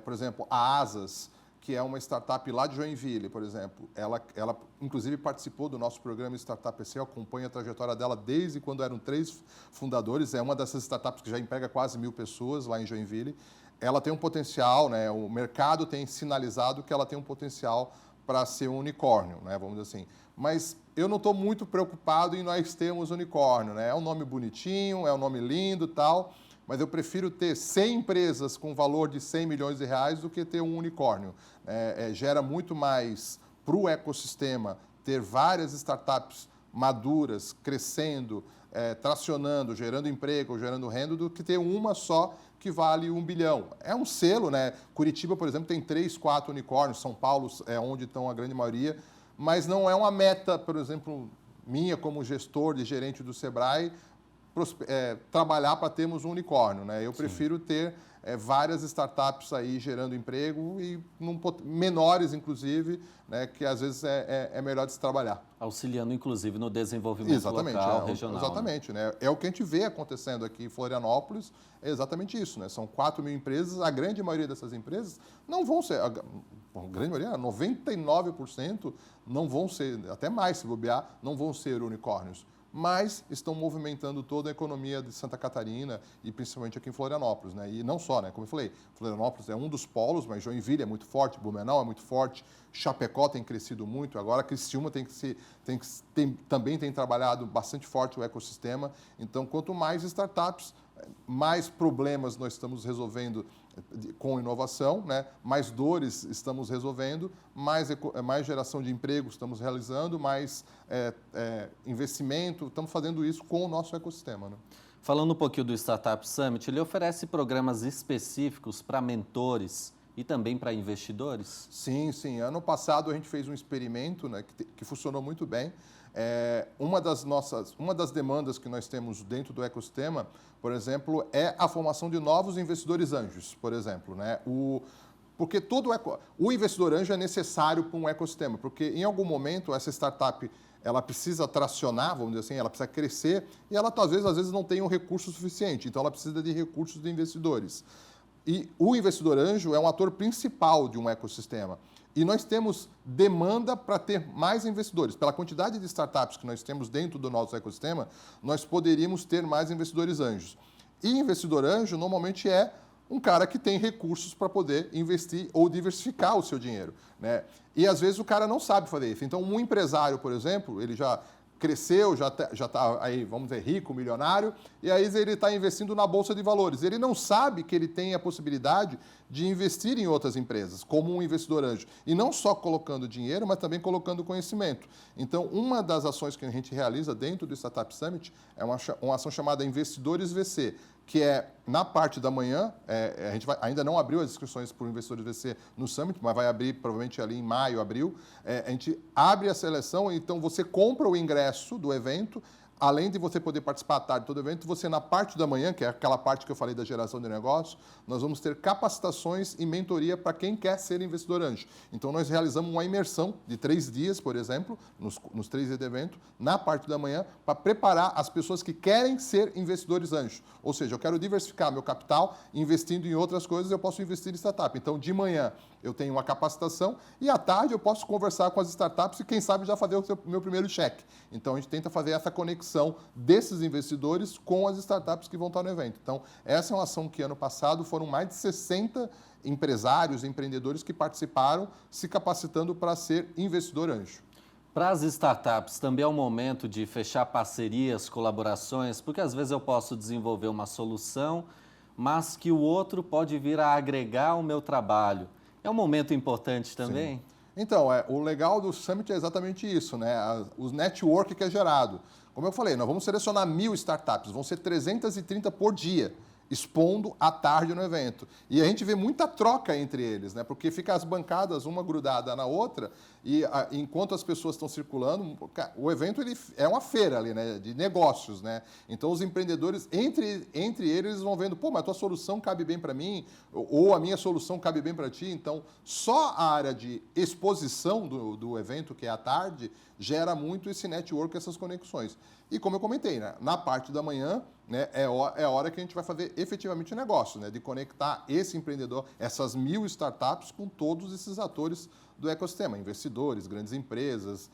[SPEAKER 2] Por exemplo, a Asas, que é uma startup lá de Joinville, por exemplo. Ela inclusive, participou do nosso programa Startup EC, eu acompanho a trajetória dela desde quando eram 3 fundadores. É uma dessas startups que já emprega quase 1.000 pessoas lá em Joinville. Ela tem um potencial, né? O mercado tem sinalizado que ela tem um potencial para ser um unicórnio, né? Vamos dizer assim. Mas eu não estou muito preocupado em nós termos unicórnio, né? É um nome bonitinho, é um nome lindo e tal, mas eu prefiro ter 100 empresas com valor de 100 milhões de reais do que ter um unicórnio. Gera muito mais para o ecossistema ter várias startups maduras, crescendo, tracionando, gerando emprego, gerando renda, do que ter uma só que vale 1 bilhão. É um selo, né? Curitiba, por exemplo, tem 3, 4 unicórnios, São Paulo é onde estão a grande maioria, mas não é uma meta, por exemplo, minha como gestor e gerente do Sebrae, trabalhar para termos um unicórnio, né? Eu prefiro ter várias startups aí gerando emprego e menores, inclusive, né? Que às vezes é melhor de se trabalhar.
[SPEAKER 1] Auxiliando, inclusive, no desenvolvimento local, regional.
[SPEAKER 2] Exatamente, né? É o que a gente vê acontecendo aqui em Florianópolis, é exatamente isso, né? São 4.000 empresas, a grande maioria dessas empresas não vão ser, a grande maioria, 99% não vão ser, até mais se bobear, não vão ser unicórnios, mas estão movimentando toda a economia de Santa Catarina e principalmente aqui em Florianópolis, né? E não só, né? Como eu falei, Florianópolis é um dos polos, mas Joinville é muito forte, Blumenau é muito forte, Chapecó tem crescido muito, agora Criciúma também tem trabalhado bastante forte o ecossistema. Então, quanto mais startups, mais problemas nós estamos resolvendo com inovação, né? Mais dores estamos resolvendo, mais geração de emprego estamos realizando, mais investimento, estamos fazendo isso com o nosso ecossistema. Né?
[SPEAKER 1] Falando um pouquinho do Startup Summit, ele oferece programas específicos para mentores e também para investidores?
[SPEAKER 2] Sim, sim. Ano passado a gente fez um experimento, né, que funcionou muito bem. Uma das demandas que nós temos dentro do ecossistema, por exemplo, é a formação de novos investidores anjos, por exemplo, né? Porque o investidor anjo é necessário para um ecossistema, porque em algum momento essa startup ela precisa tracionar, vamos dizer assim, ela precisa crescer e ela às vezes não tem um recurso suficiente, então ela precisa de recursos de investidores. E o investidor anjo é um ator principal de um ecossistema. E nós temos demanda para ter mais investidores. Pela quantidade de startups que nós temos dentro do nosso ecossistema, nós poderíamos ter mais investidores anjos. E investidor anjo normalmente é um cara que tem recursos para poder investir ou diversificar o seu dinheiro, né? E às vezes o cara não sabe fazer isso. Então, um empresário, por exemplo, ele já cresceu, já está aí, vamos dizer, rico, milionário, e aí ele está investindo na Bolsa de Valores. Ele não sabe que ele tem a possibilidade de investir em outras empresas, como um investidor anjo. E não só colocando dinheiro, mas também colocando conhecimento. Então, uma das ações que a gente realiza dentro do Startup Summit é uma ação chamada Investidores VC, que é na parte da manhã, a gente ainda não abriu as inscrições para o Investidores VC no Summit, mas vai abrir provavelmente ali em maio, abril. A gente abre a seleção, então você compra o ingresso do evento, além de você poder participar à tarde de todo o evento, você na parte da manhã, que é aquela parte que eu falei da geração de negócio, nós vamos ter capacitações e mentoria para quem quer ser investidor anjo. Então, nós realizamos uma imersão de 3 dias, por exemplo, nos 3 dias de evento, na parte da manhã, para preparar as pessoas que querem ser investidores anjos. Ou seja, eu quero diversificar meu capital, investindo em outras coisas, eu posso investir em startup. Então, de manhã, eu tenho uma capacitação e à tarde eu posso conversar com as startups e, quem sabe, já fazer o meu primeiro cheque. Então, a gente tenta fazer essa conexão desses investidores com as startups que vão estar no evento. Então, essa é uma ação que ano passado foram mais de 60 empresários, empreendedores que participaram, se capacitando para ser investidor anjo.
[SPEAKER 1] Para as startups, também é o momento de fechar parcerias, colaborações, porque às vezes eu posso desenvolver uma solução, mas que o outro pode vir a agregar o meu trabalho. É um momento importante também?
[SPEAKER 2] Sim. Então, o legal do Summit é exatamente isso, né? O network que é gerado. Como eu falei, nós vamos selecionar 1.000 startups, vão ser 330 por dia. expondo à tarde no evento. E a gente vê muita troca entre eles, né? Porque fica as bancadas uma grudada na outra e enquanto as pessoas estão circulando, o evento ele é uma feira ali, né? De negócios, né? Então os empreendedores, entre eles vão vendo, pô, mas a tua solução cabe bem para mim, ou a minha solução cabe bem para ti. Então, só a área de exposição do evento, que é à tarde, gera muito esse network, essas conexões. E como eu comentei, né, na parte da manhã, né, é a hora que a gente vai fazer efetivamente o negócio, né, de conectar esse empreendedor, essas 1.000 startups com todos esses atores do ecossistema, investidores, grandes empresas,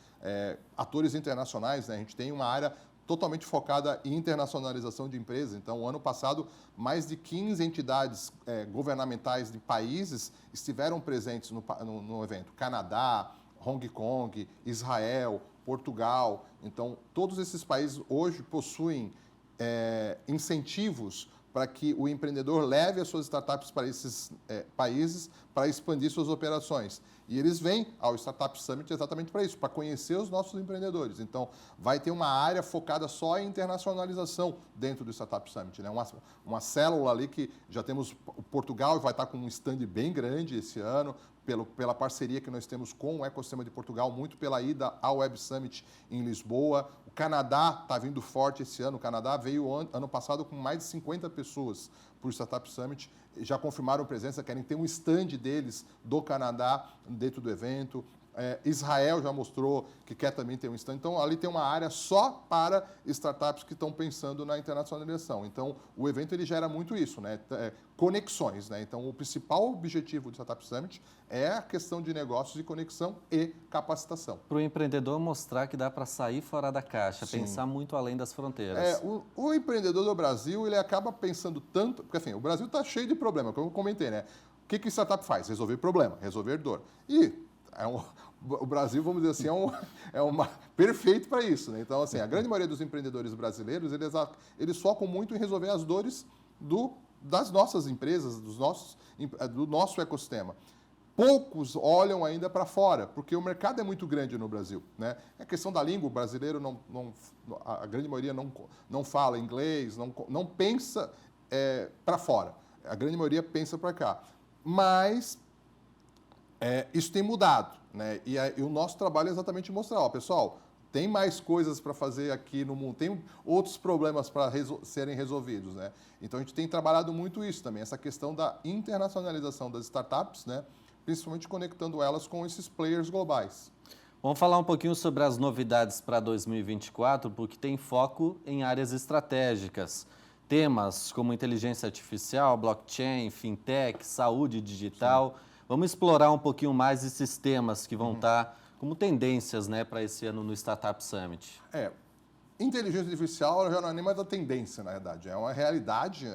[SPEAKER 2] atores internacionais. Né, a gente tem uma área totalmente focada em internacionalização de empresas. Então, ano passado, mais de 15 entidades governamentais de países estiveram presentes no evento. Canadá, Hong Kong, Israel, Portugal. Então, todos esses países hoje possuem incentivos para que o empreendedor leve as suas startups para esses países para expandir suas operações. E eles vêm ao Startup Summit exatamente para isso, para conhecer os nossos empreendedores. Então, vai ter uma área focada só em internacionalização dentro do Startup Summit, né? Uma célula ali que já temos, o Portugal vai estar com um stand bem grande esse ano, pela parceria que nós temos com o ecossistema de Portugal, muito pela ida ao Web Summit em Lisboa. O Canadá está vindo forte esse ano. O Canadá veio ano passado com mais de 50 pessoas para o Startup Summit. Já confirmaram presença, querem ter um stand deles do Canadá dentro do evento. Israel já mostrou que quer também ter um stand. Então, ali tem uma área só para startups que estão pensando na internacionalização. Então, o evento ele gera muito isso, né? Conexões. Né? Então, o principal objetivo do Startup Summit é a questão de negócios e conexão e capacitação.
[SPEAKER 1] Para o empreendedor mostrar que dá para sair fora da caixa,
[SPEAKER 2] Sim.
[SPEAKER 1] pensar muito além das fronteiras.
[SPEAKER 2] O empreendedor do Brasil, ele acaba pensando tanto... Porque, assim, o Brasil está cheio de problemas, como eu comentei, né? O que o startup faz? Resolver problema, resolver dor. E o Brasil, vamos dizer assim, perfeito para isso. Né? Então, assim, a grande maioria dos empreendedores brasileiros, eles focam muito em resolver as dores das nossas empresas, do nosso ecossistema. Poucos olham ainda para fora, porque o mercado é muito grande no Brasil. Né? A questão da língua, o brasileiro, a grande maioria não fala inglês, não pensa para fora. A grande maioria pensa para cá. Mas isso tem mudado. Né? E o nosso trabalho é exatamente mostrar, pessoal, tem mais coisas para fazer aqui no mundo, tem outros problemas para serem resolvidos. Né? Então, a gente tem trabalhado muito isso também, essa questão da internacionalização das startups, né? Principalmente conectando elas com esses players globais.
[SPEAKER 1] Vamos falar um pouquinho sobre as novidades para 2024, porque tem foco em áreas estratégicas. Temas como inteligência artificial, blockchain, fintech, saúde digital. Sim. Vamos explorar um pouquinho mais esses temas que vão estar como tendências, né, para esse ano no Startup Summit.
[SPEAKER 2] Inteligência artificial já não é nem mais uma tendência, na verdade. É uma realidade.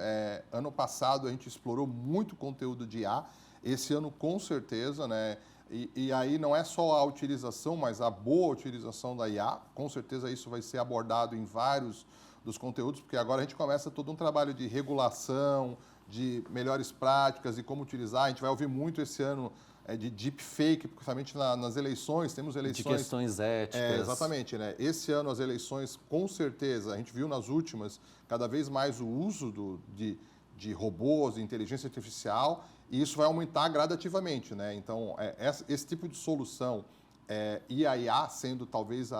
[SPEAKER 2] Ano passado a gente explorou muito conteúdo de IA. Esse ano, com certeza, né? E aí não é só a utilização, mas a boa utilização da IA. Com certeza isso vai ser abordado em vários dos conteúdos, porque agora a gente começa todo um trabalho de regulação, de melhores práticas e como utilizar. A gente vai ouvir muito esse ano de deepfake, principalmente nas eleições. Temos eleições...
[SPEAKER 1] De questões éticas.
[SPEAKER 2] Exatamente. Né? Esse ano as eleições, com certeza, a gente viu nas últimas, cada vez mais o uso de robôs, de inteligência artificial, e isso vai aumentar gradativamente. Né? Então, esse tipo de solução e a IA sendo talvez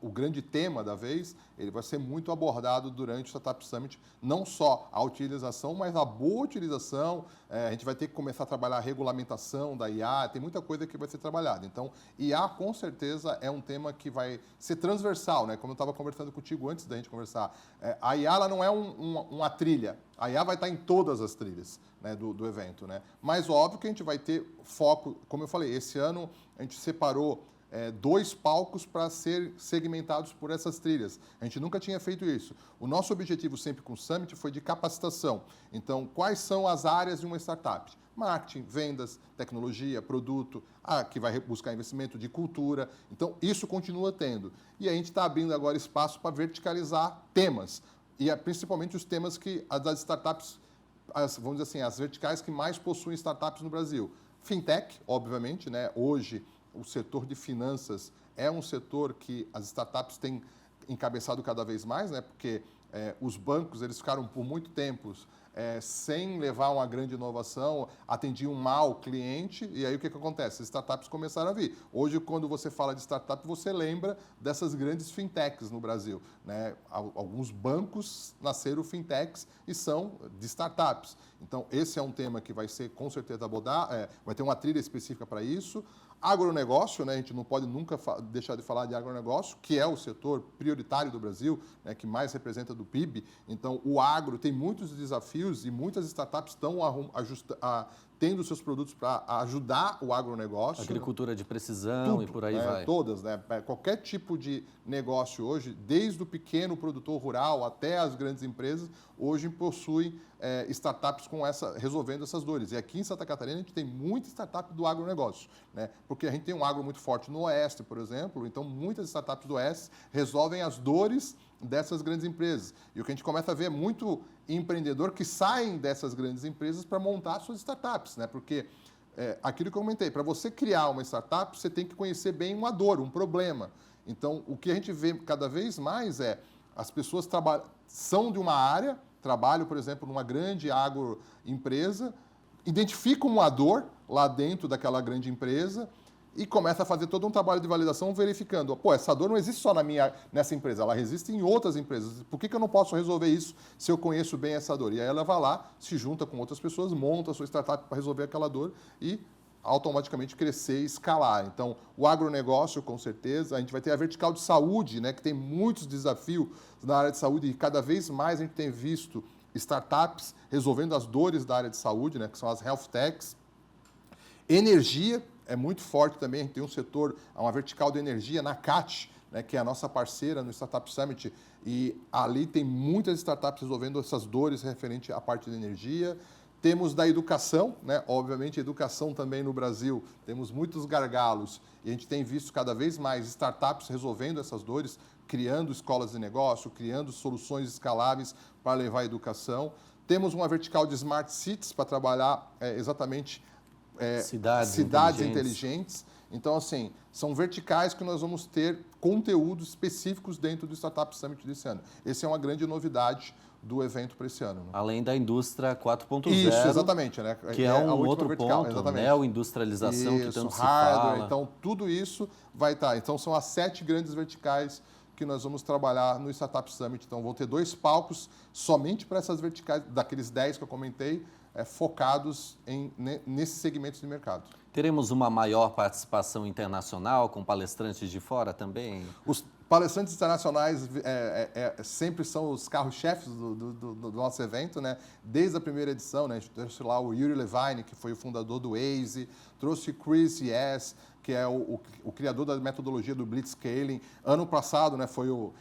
[SPEAKER 2] o grande tema da vez, ele vai ser muito abordado durante o Startup Summit, não só a utilização, mas a boa utilização. A gente vai ter que começar a trabalhar a regulamentação da IA, tem muita coisa que vai ser trabalhada. Então, IA, com certeza, é um tema que vai ser transversal, né? Como eu estava conversando contigo antes da gente conversar. A IA ela não é uma trilha, a IA vai estar em todas as trilhas, né, do evento. Né? Mas, óbvio que a gente vai ter foco, como eu falei, esse ano a gente separou 2 palcos para ser segmentados por essas trilhas. A gente nunca tinha feito isso. O nosso objetivo sempre com o Summit foi de capacitação. Então, quais são as áreas de uma startup? Marketing, vendas, tecnologia, produto, que vai buscar investimento de cultura. Então, isso continua tendo. E a gente está abrindo agora espaço para verticalizar temas. E principalmente os temas que das startups, vamos dizer assim, as verticais que mais possuem startups no Brasil. Fintech, obviamente, né? Hoje, o setor de finanças é um setor que as startups têm encabeçado cada vez mais, né? Porque os bancos eles ficaram por muito tempo sem levar uma grande inovação, atendiam mal o cliente, e aí o que acontece? As startups começaram a vir. Hoje, quando você fala de startup, você lembra dessas grandes fintechs no Brasil, né? Alguns bancos nasceram fintechs e são de startups. Então, esse é um tema que vai ser, com certeza, vai ter uma trilha específica para isso. Agronegócio, né? A gente não pode nunca deixar de falar de agronegócio, que é o setor prioritário do Brasil, né? Que mais representa do PIB. Então, o agro tem muitos desafios e muitas startups estão tendo seus produtos para ajudar o agronegócio.
[SPEAKER 1] Agricultura de precisão. Tudo, e por aí vai.
[SPEAKER 2] Todas, né? Qualquer tipo de negócio hoje, desde o pequeno produtor rural até as grandes empresas, hoje possuem startups resolvendo essas dores. E aqui em Santa Catarina a gente tem muita startup do agronegócio, né? Porque a gente tem um agro muito forte no Oeste, por exemplo, então muitas startups do Oeste resolvem as dores dessas grandes empresas. E o que a gente começa a ver é muito empreendedor que saem dessas grandes empresas para montar suas startups, né? Porque aquilo que eu comentei, para você criar uma startup, você tem que conhecer bem uma dor, um problema. Então, o que a gente vê cada vez mais as pessoas são de uma área, trabalham, por exemplo, numa grande agroempresa, identificam uma dor lá dentro daquela grande empresa e começa a fazer todo um trabalho de validação verificando, essa dor não existe só nessa empresa, ela existe em outras empresas. Por que eu não posso resolver isso se eu conheço bem essa dor? E aí ela vai lá, se junta com outras pessoas, monta a sua startup para resolver aquela dor e automaticamente crescer e escalar. Então, o agronegócio, com certeza, a gente vai ter a vertical de saúde, né, que tem muitos desafios na área de saúde e cada vez mais a gente tem visto startups resolvendo as dores da área de saúde, né, que são as health techs. Energia é muito forte também, a gente tem um setor, uma vertical de energia na CAT, né, que é a nossa parceira no Startup Summit, e ali tem muitas startups resolvendo essas dores referente à parte de energia. Temos da educação, né? Obviamente, educação também no Brasil, temos muitos gargalos e a gente tem visto cada vez mais startups resolvendo essas dores, criando escolas de negócio, criando soluções escaláveis para levar a educação. Temos uma vertical de Smart Cities para trabalhar exatamente cidades inteligentes. Então, assim, são verticais que nós vamos ter conteúdos específicos dentro do Startup Summit desse ano. Essa é uma grande novidade do evento para esse ano. Né?
[SPEAKER 1] Além da indústria 4.0.
[SPEAKER 2] Isso, exatamente. Né?
[SPEAKER 1] Que é um outro
[SPEAKER 2] vertical,
[SPEAKER 1] ponto,
[SPEAKER 2] exatamente.
[SPEAKER 1] Neo-industrialização, que tanto
[SPEAKER 2] hardware,
[SPEAKER 1] se fala.
[SPEAKER 2] Então, tudo isso vai estar. Então, são as 7 grandes verticais que nós vamos trabalhar no Startup Summit. Então, vão ter 2 palcos somente para essas verticais, daqueles 10 que eu comentei, focados nesses segmentos de mercado.
[SPEAKER 1] Teremos uma maior participação internacional, com palestrantes de fora também?
[SPEAKER 2] Os palestrantes internacionais sempre são os carros-chefes do nosso evento, né? Desde a primeira edição, né? A gente trouxe lá o Yuri Levine, que foi o fundador do Waze, trouxe o Chris Yes, que é o criador da metodologia do Blitzscaling. Ano passado, né, eu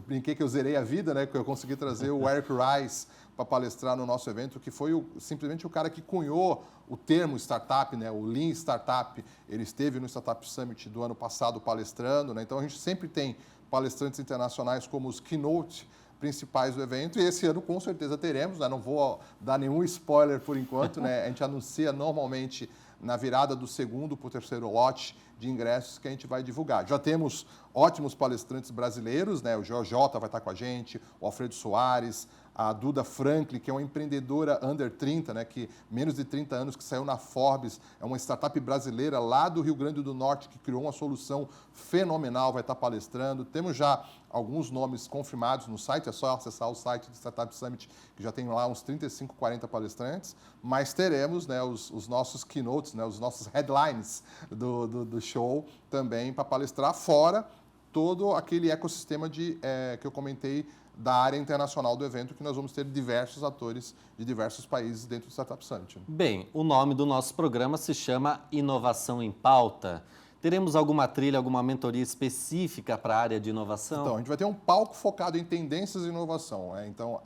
[SPEAKER 2] brinquei que eu zerei a vida, né, que eu consegui trazer o Eric Rice para palestrar no nosso evento, que foi simplesmente o cara que cunhou o termo startup, né, o Lean Startup. Ele esteve no Startup Summit do ano passado palestrando, né, então a gente sempre tem palestrantes internacionais como os keynote principais do evento, e esse ano com certeza teremos, né, não vou dar nenhum spoiler por enquanto, né, a gente anuncia normalmente na virada do segundo para o terceiro lote de ingressos que a gente vai divulgar. Já temos ótimos palestrantes brasileiros, né? O Jota vai estar com a gente, o Alfredo Soares, a Duda Franklin, que é uma empreendedora under 30, né? Que menos de 30 anos, que saiu na Forbes, é uma startup brasileira lá do Rio Grande do Norte, que criou uma solução fenomenal, vai estar palestrando. Temos já alguns nomes confirmados no site, é só acessar o site do Startup Summit, que já tem lá uns 35, 40 palestrantes, mas teremos, né, os nossos keynotes, né, os nossos headlines do show também para palestrar, fora todo aquele ecossistema que eu comentei da área internacional do evento, que nós vamos ter diversos atores de diversos países dentro do Startup Summit.
[SPEAKER 1] Bem, o nome do nosso programa se chama Inovação em Pauta. Teremos alguma trilha, alguma mentoria específica para a área de inovação?
[SPEAKER 2] Então, a gente vai ter um palco focado em tendências de inovação. Então,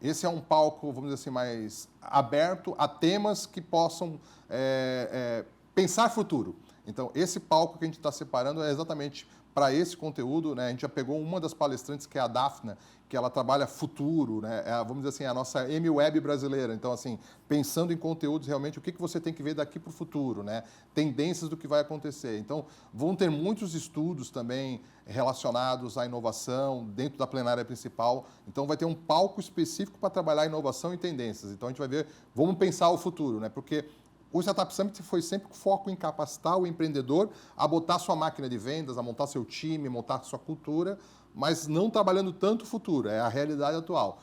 [SPEAKER 2] esse é um palco, vamos dizer assim, mais aberto a temas que possam pensar futuro. Então, esse palco que a gente está separando é exatamente para esse conteúdo, né, a gente já pegou uma das palestrantes, que é a Daphna, que ela trabalha futuro, né, vamos dizer assim, a nossa M-Web brasileira. Então, assim, pensando em conteúdos realmente, o que você tem que ver daqui para o futuro, né, tendências do que vai acontecer. Então, vão ter muitos estudos também relacionados à inovação dentro da plenária principal. Então, vai ter um palco específico para trabalhar inovação e tendências. Então, a gente vai ver, vamos pensar o futuro, né, porque o Startup Summit foi sempre com foco em capacitar o empreendedor a botar sua máquina de vendas, a montar seu time, montar sua cultura, mas não trabalhando tanto o futuro, é a realidade atual.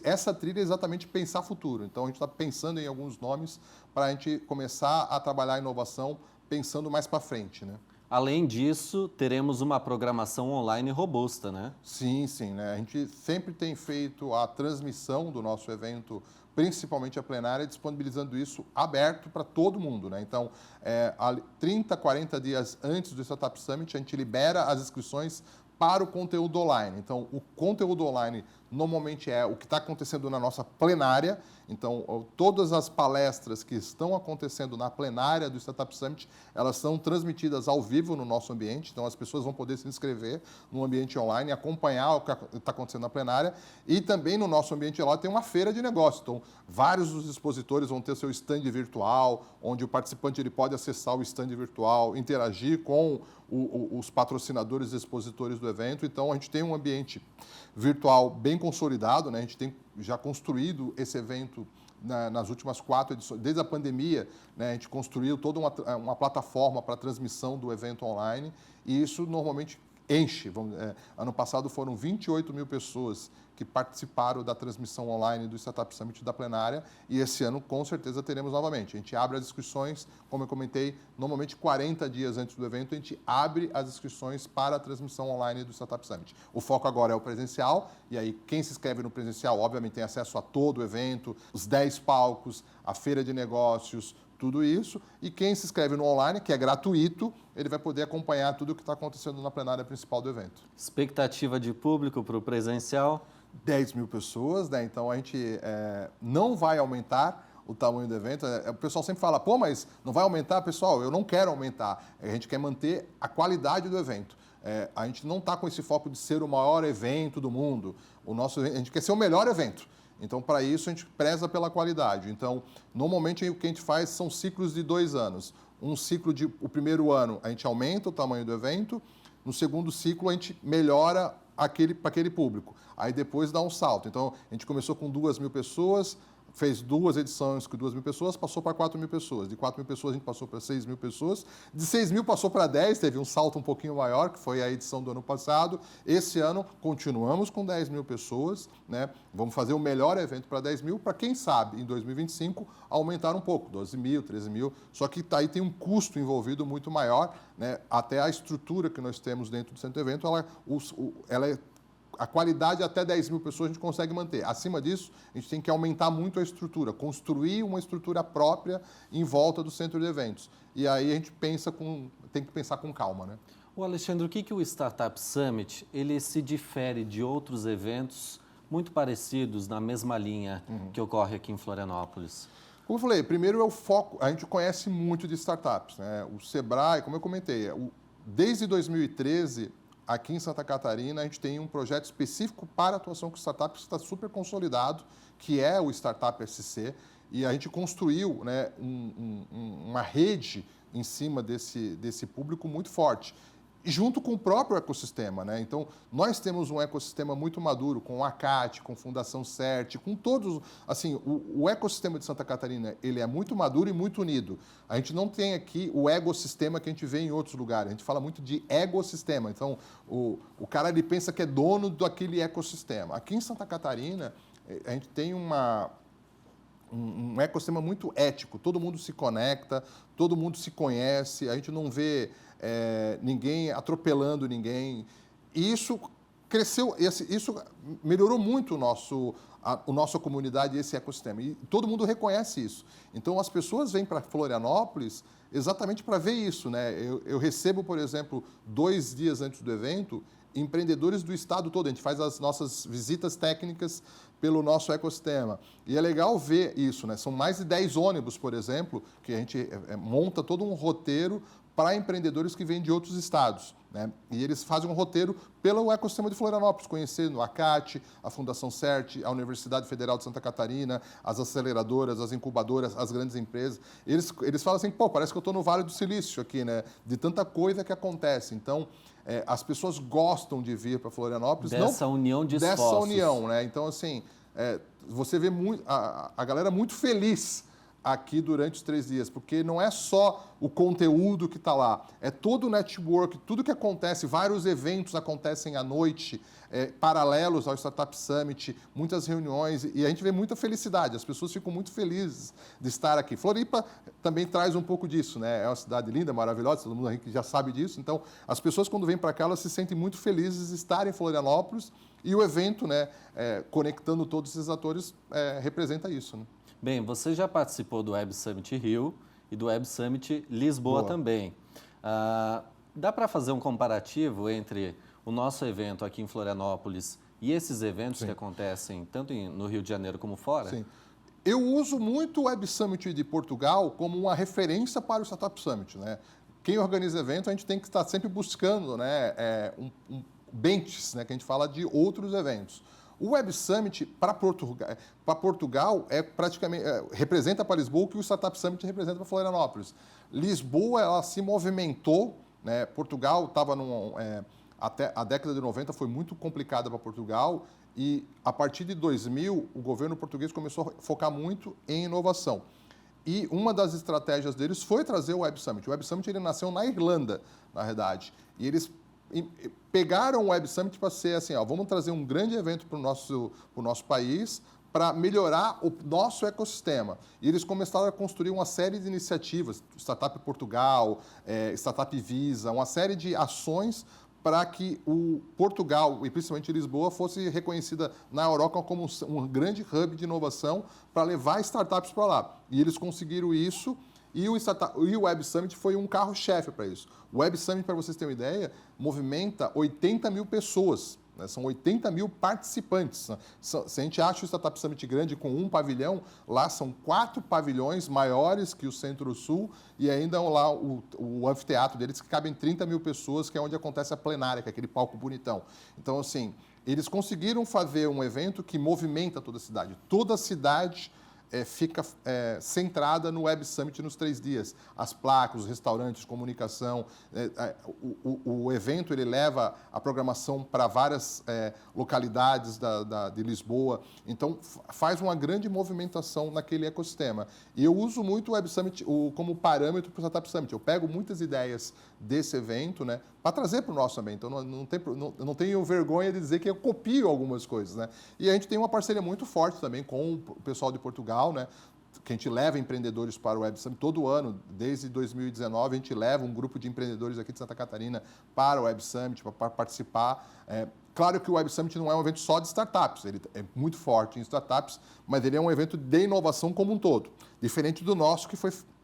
[SPEAKER 2] Essa trilha é exatamente pensar futuro. Então, a gente está pensando em alguns nomes para a gente começar a trabalhar a inovação pensando mais para frente, né?
[SPEAKER 1] Além disso, teremos uma programação online robusta, né?
[SPEAKER 2] Sim, né? A gente sempre tem feito a transmissão do nosso evento, principalmente a plenária, disponibilizando isso aberto para todo mundo, né? Então, 30, 40 dias antes do Startup Summit, a gente libera as inscrições para o conteúdo online. Então, o conteúdo online normalmente é o que está acontecendo na nossa plenária. Então, todas as palestras que estão acontecendo na plenária do Startup Summit, elas são transmitidas ao vivo no nosso ambiente. Então, as pessoas vão poder se inscrever no ambiente online, acompanhar o que está acontecendo na plenária. E também no nosso ambiente lá tem uma feira de negócio. Então, vários dos expositores vão ter seu stand virtual, onde o participante ele pode acessar o stand virtual, interagir com os patrocinadores e expositores do evento. Então, a gente tem um ambiente virtual bem consolidado, né? A gente tem já construído esse evento nas últimas 4 edições. Desde a pandemia, né, a gente construiu toda uma plataforma para transmissão do evento online, e isso normalmente enche. Ano passado foram 28 mil pessoas que participaram da transmissão online do Startup Summit da plenária, e esse ano, com certeza, teremos novamente. A gente abre as inscrições, como eu comentei, normalmente 40 dias antes do evento, a gente abre as inscrições para a transmissão online do Startup Summit. O foco agora é o presencial, e aí quem se inscreve no presencial, obviamente, tem acesso a todo o evento, os 10 palcos, a feira de negócios, tudo isso, e quem se inscreve no online, que é gratuito, ele vai poder acompanhar tudo o que está acontecendo na plenária principal do evento.
[SPEAKER 1] Expectativa de público para o presencial?
[SPEAKER 2] 10 mil pessoas, né? Então a gente não vai aumentar o tamanho do evento. O pessoal sempre fala, pô, mas não vai aumentar? Pessoal, eu não quero aumentar. A gente quer manter a qualidade do evento. A gente não está com esse foco de ser o maior evento do mundo. A gente quer ser o melhor evento. Então, para isso, a gente preza pela qualidade. Então, normalmente, o que a gente faz são ciclos de 2 anos. Um ciclo o primeiro ano, a gente aumenta o tamanho do evento. No segundo ciclo, a gente melhora para aquele público. Aí, depois, dá um salto. Então, a gente começou com 2 mil pessoas, fez 2 edições com 2 mil pessoas, passou para 4 mil pessoas. De 4 mil pessoas, a gente passou para 6 mil pessoas. De 6 mil, passou para 10, teve um salto um pouquinho maior, que foi a edição do ano passado. Esse ano, continuamos com 10 mil pessoas, né? Vamos fazer o melhor evento para 10 mil, para quem sabe, em 2025, aumentar um pouco, 12 mil, 13 mil. Só que aí tem um custo envolvido muito maior, né? Até a estrutura que nós temos dentro do centro de evento, ela é a qualidade até 10 mil pessoas a gente consegue manter. Acima disso, a gente tem que aumentar muito a estrutura, construir uma estrutura própria em volta do centro de eventos. E aí a gente tem que pensar com calma, né?
[SPEAKER 1] O Alexandre, o que o Startup Summit ele se difere de outros eventos muito parecidos na mesma linha que ocorre aqui em Florianópolis?
[SPEAKER 2] Como eu falei, primeiro é o foco. A gente conhece muito de startups, né? O Sebrae, como eu comentei, desde 2013, aqui em Santa Catarina, a gente tem um projeto específico para atuação com startups que está super consolidado, que é o Startup SC, e a gente construiu, né, uma rede em cima desse público muito forte, e junto com o próprio ecossistema, né? Então, nós temos um ecossistema muito maduro, com a CAT, com Fundação CERT, com todos... Assim, o ecossistema de Santa Catarina, ele é muito maduro e muito unido. A gente não tem aqui o ecossistema que a gente vê em outros lugares. A gente fala muito de ecossistema. Então, o cara, ele pensa que é dono daquele ecossistema. Aqui em Santa Catarina, a gente tem um ecossistema muito ético. Todo mundo se conecta, todo mundo se conhece, a gente não vê ninguém atropelando ninguém. E isso cresceu, isso melhorou muito a nossa comunidade e esse ecossistema. E todo mundo reconhece isso. Então, as pessoas vêm para Florianópolis exatamente para ver isso, né? Eu recebo, por exemplo, 2 dias antes do evento, empreendedores do estado todo. A gente faz as nossas visitas técnicas pelo nosso ecossistema. E é legal ver isso, né? São mais de 10 ônibus, por exemplo, que a gente monta todo um roteiro para empreendedores que vêm de outros estados, né? E eles fazem um roteiro pelo ecossistema de Florianópolis, conhecendo a CAT, a Fundação CERT, a Universidade Federal de Santa Catarina, as aceleradoras, as incubadoras, as grandes empresas. Eles falam assim, pô, parece que eu estou no Vale do Silício aqui, né? De tanta coisa que acontece. Então, as pessoas gostam de vir para Florianópolis.
[SPEAKER 1] Dessa união de esforços.
[SPEAKER 2] Dessa união, né? Então, assim, você vê a galera muito feliz aqui durante os 3 dias, porque não é só o conteúdo que está lá, é todo o network, tudo que acontece, vários eventos acontecem à noite, paralelos ao Startup Summit, muitas reuniões, e a gente vê muita felicidade, as pessoas ficam muito felizes de estar aqui. Floripa também traz um pouco disso, né? É uma cidade linda, maravilhosa, todo mundo aqui já sabe disso, então as pessoas quando vêm para cá, elas se sentem muito felizes de estarem em Florianópolis, e o evento, né, conectando todos esses atores, representa isso, né?
[SPEAKER 1] Bem, você já participou do Web Summit Rio e do Web Summit Lisboa também. Dá para fazer um comparativo entre o nosso evento aqui em Florianópolis e esses eventos que acontecem tanto no Rio de Janeiro como fora?
[SPEAKER 2] Sim. Eu uso muito o Web Summit de Portugal como uma referência para o Startup Summit, né? Quem organiza evento, a gente tem que estar sempre buscando, né, benches, né, que a gente fala de outros eventos. O Web Summit para Portugal praticamente representa para Lisboa o que o Startup Summit representa para Florianópolis. Lisboa, ela se movimentou, né? Portugal estava até a década de 90 foi muito complicada para Portugal e a partir de 2000 o governo português começou a focar muito em inovação. E uma das estratégias deles foi trazer o Web Summit. O Web Summit ele nasceu na Irlanda, na verdade, e eles pegaram o Web Summit para ser assim, vamos trazer um grande evento para o nosso país para melhorar o nosso ecossistema. E eles começaram a construir uma série de iniciativas, Startup Portugal, Startup Visa, uma série de ações para que o Portugal, e principalmente Lisboa, fosse reconhecida na Europa como um grande hub de inovação para levar startups para lá. E eles conseguiram isso. E o Web Summit foi um carro-chefe para isso. O Web Summit, para vocês terem uma ideia, movimenta 80 mil pessoas, né? São 80 mil participantes. Se a gente acha o Startup Summit grande com um pavilhão, lá são 4 pavilhões maiores que o Centro-Sul e ainda lá o anfiteatro deles que cabem 30 mil pessoas, que é onde acontece a plenária, que é aquele palco bonitão. Então, assim, eles conseguiram fazer um evento que movimenta toda a cidade. Toda a cidade fica centrada no Web Summit nos 3 dias. As placas, os restaurantes, comunicação. O evento ele leva a programação para várias localidades de Lisboa. Então, faz uma grande movimentação naquele ecossistema. E eu uso muito o Web Summit como parâmetro para o Startup Summit. Eu pego muitas ideias desse evento, né, para trazer para o nosso também. Então, não tenho vergonha de dizer que eu copio algumas coisas, né? E a gente tem uma parceria muito forte também com o pessoal de Portugal, né, que a gente leva empreendedores para o Web Summit todo ano. Desde 2019, a gente leva um grupo de empreendedores aqui de Santa Catarina para o Web Summit, para participar. Claro que o Web Summit não é um evento só de startups, ele é muito forte em startups, mas ele é um evento de inovação como um todo, diferente do nosso que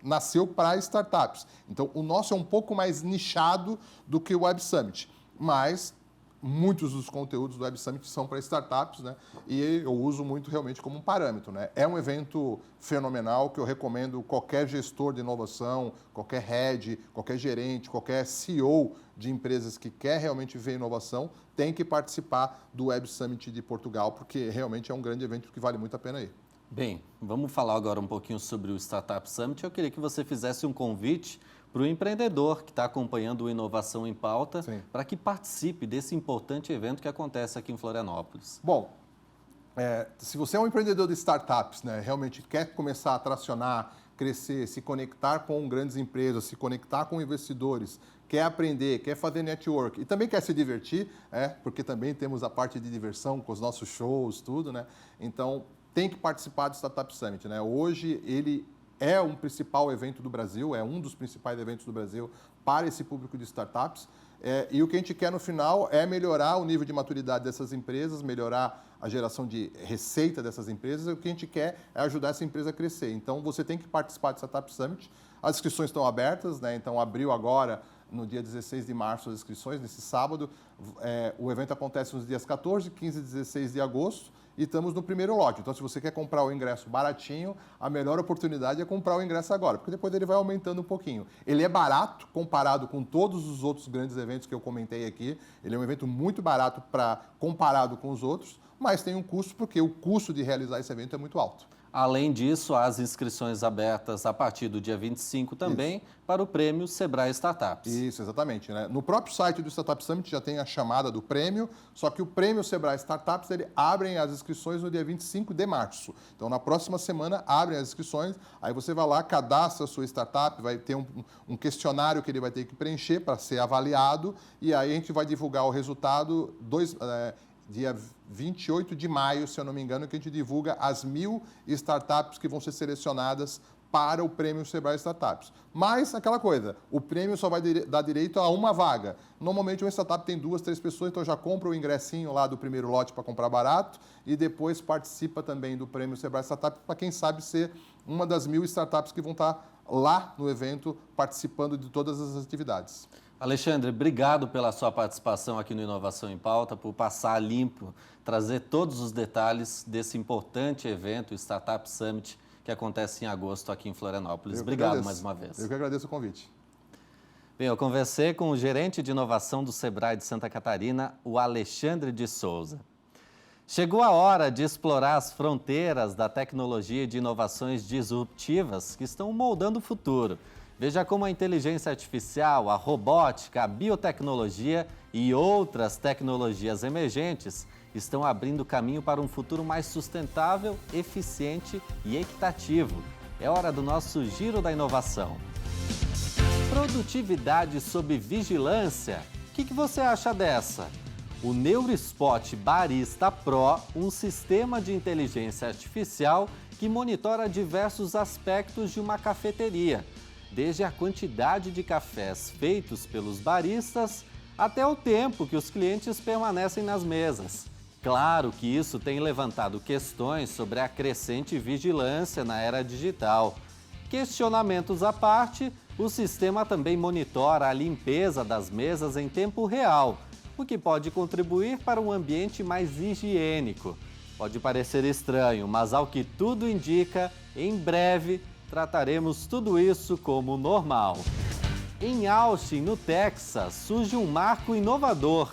[SPEAKER 2] nasceu para startups. Então, o nosso é um pouco mais nichado do que o Web Summit, mas muitos dos conteúdos do Web Summit são para startups, né? E eu uso muito realmente como um parâmetro, né? É um evento fenomenal que eu recomendo qualquer gestor de inovação, qualquer head, qualquer gerente, qualquer CEO de empresas que quer realmente ver inovação, tem que participar do Web Summit de Portugal, porque realmente é um grande evento que vale muito a pena ir.
[SPEAKER 1] Bem, vamos falar agora um pouquinho sobre o Startup Summit. Eu queria que você fizesse um convite para o empreendedor que está acompanhando o Inovação em Pauta, para que participe desse importante evento que acontece aqui em Florianópolis.
[SPEAKER 2] Bom, se você é um empreendedor de startups, né, realmente quer começar a tracionar, crescer, se conectar com grandes empresas, se conectar com investidores, quer aprender, quer fazer network e também quer se divertir, porque também temos a parte de diversão com os nossos shows, tudo, né? Então, tem que participar do Startup Summit, né? Hoje, ele é um principal evento do Brasil, é um dos principais eventos do Brasil para esse público de startups. E o que a gente quer no final é melhorar o nível de maturidade dessas empresas, melhorar a geração de receita dessas empresas. E o que a gente quer é ajudar essa empresa a crescer. Então, você tem que participar do Startup Summit. As inscrições estão abertas, né? Então, abriu agora, no dia 16 de março, as inscrições, nesse sábado. O evento acontece nos dias 14, 15 e 16 de agosto. e estamos no primeiro lote. Então, se você quer comprar o ingresso baratinho, a melhor oportunidade é comprar o ingresso agora, porque depois ele vai aumentando um pouquinho. Ele é barato comparado com todos os outros grandes eventos que eu comentei aqui. Ele é um evento muito barato comparado com os outros, mas tem um custo, porque o custo de realizar esse evento é muito alto.
[SPEAKER 1] Além disso, as inscrições abertas a partir do dia 25 também para o prêmio Sebrae Startups.
[SPEAKER 2] Isso, exatamente. Né? No próprio site do Startup Summit já tem a chamada do prêmio, só que o prêmio Sebrae Startups, ele abrem as inscrições no dia 25 de março. Então, na próxima semana, abrem as inscrições, aí você vai lá, cadastra a sua startup, vai ter um questionário que ele vai ter que preencher para ser avaliado, e aí a gente vai divulgar o resultado dia 28 de maio, se eu não me engano, que a gente divulga as 1.000 startups que vão ser selecionadas para o prêmio Sebrae Startups. Mas, aquela coisa, o prêmio só vai dar direito a uma vaga. Normalmente, uma startup tem 2, 3 pessoas, então já compra o ingressinho lá do primeiro lote para comprar barato e depois participa também do prêmio Sebrae Startups para, quem sabe, ser uma das 1.000 startups que vão estar lá no evento participando de todas as atividades.
[SPEAKER 1] Alexandre, obrigado pela sua participação aqui no Inovação em Pauta, por passar limpo, trazer todos os detalhes desse importante evento, o Startup Summit, que acontece em agosto aqui em Florianópolis. Obrigado mais uma vez.
[SPEAKER 2] Eu que agradeço o convite.
[SPEAKER 1] Bem, eu conversei com o gerente de inovação do Sebrae de Santa Catarina, o Alexandre de Souza. Chegou a hora de explorar as fronteiras da tecnologia e de inovações disruptivas que estão moldando o futuro. Veja como a inteligência artificial, a robótica, a biotecnologia e outras tecnologias emergentes estão abrindo caminho para um futuro mais sustentável, eficiente e equitativo. É hora do nosso Giro da Inovação. Produtividade sob vigilância? O que você acha dessa? O NeuroSpot Barista Pro, um sistema de inteligência artificial que monitora diversos aspectos de uma cafeteria, desde a quantidade de cafés feitos pelos baristas até o tempo que os clientes permanecem nas mesas. Claro que isso tem levantado questões sobre a crescente vigilância na era digital. Questionamentos à parte, o sistema também monitora a limpeza das mesas em tempo real, o que pode contribuir para um ambiente mais higiênico. Pode parecer estranho, mas ao que tudo indica, em breve trataremos tudo isso como normal. Em Austin, no Texas, surge um marco inovador,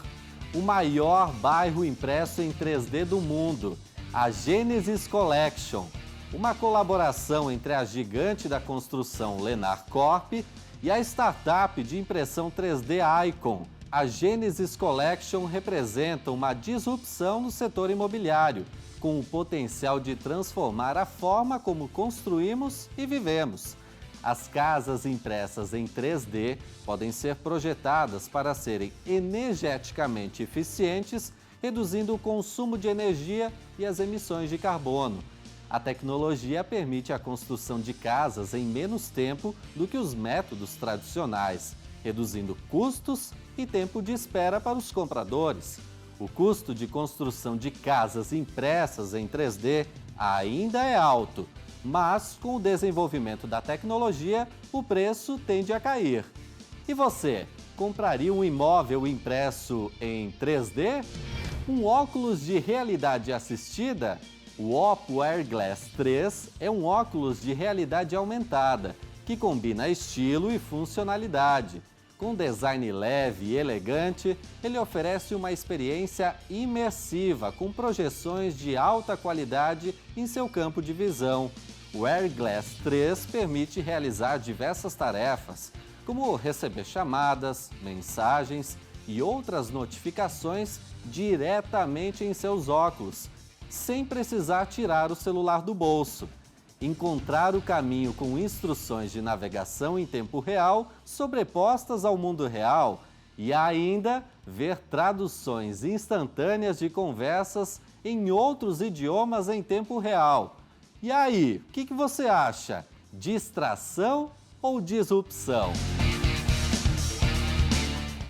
[SPEAKER 1] o maior bairro impresso em 3D do mundo, a Genesis Collection, uma colaboração entre a gigante da construção Lennar Corp e a startup de impressão 3D Icon. A Genesis Collection representa uma disrupção no setor imobiliário, com o potencial de transformar a forma como construímos e vivemos. As casas impressas em 3D podem ser projetadas para serem energeticamente eficientes, reduzindo o consumo de energia e as emissões de carbono. A tecnologia permite a construção de casas em menos tempo do que os métodos tradicionais, reduzindo custos e tempo de espera para os compradores. O custo de construção de casas impressas em 3D ainda é alto, mas com o desenvolvimento da tecnologia, o preço tende a cair. E você, compraria um imóvel impresso em 3D? Um óculos de realidade assistida? O Oppo Airglass 3 é um óculos de realidade aumentada, que combina estilo e funcionalidade. Com design leve e elegante, ele oferece uma experiência imersiva com projeções de alta qualidade em seu campo de visão. O Airglass 3 permite realizar diversas tarefas, como receber chamadas, mensagens e outras notificações diretamente em seus óculos, sem precisar tirar o celular do bolso. Encontrar o caminho com instruções de navegação em tempo real sobrepostas ao mundo real e ainda ver traduções instantâneas de conversas em outros idiomas em tempo real. E aí, o que você acha? Distração ou disrupção?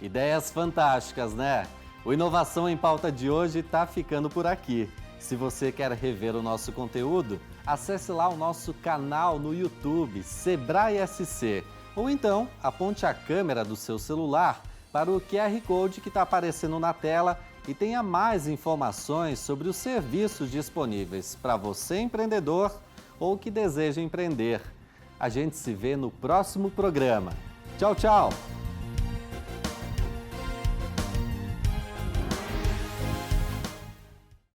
[SPEAKER 1] Ideias fantásticas, né? O Inovação em Pauta de hoje está ficando por aqui. Se você quer rever o nosso conteúdo, acesse lá o nosso canal no YouTube, Sebrae SC, ou então aponte a câmera do seu celular para o QR Code que está aparecendo na tela e tenha mais informações sobre os serviços disponíveis para você empreendedor ou que deseja empreender. A gente se vê no próximo programa. Tchau, tchau!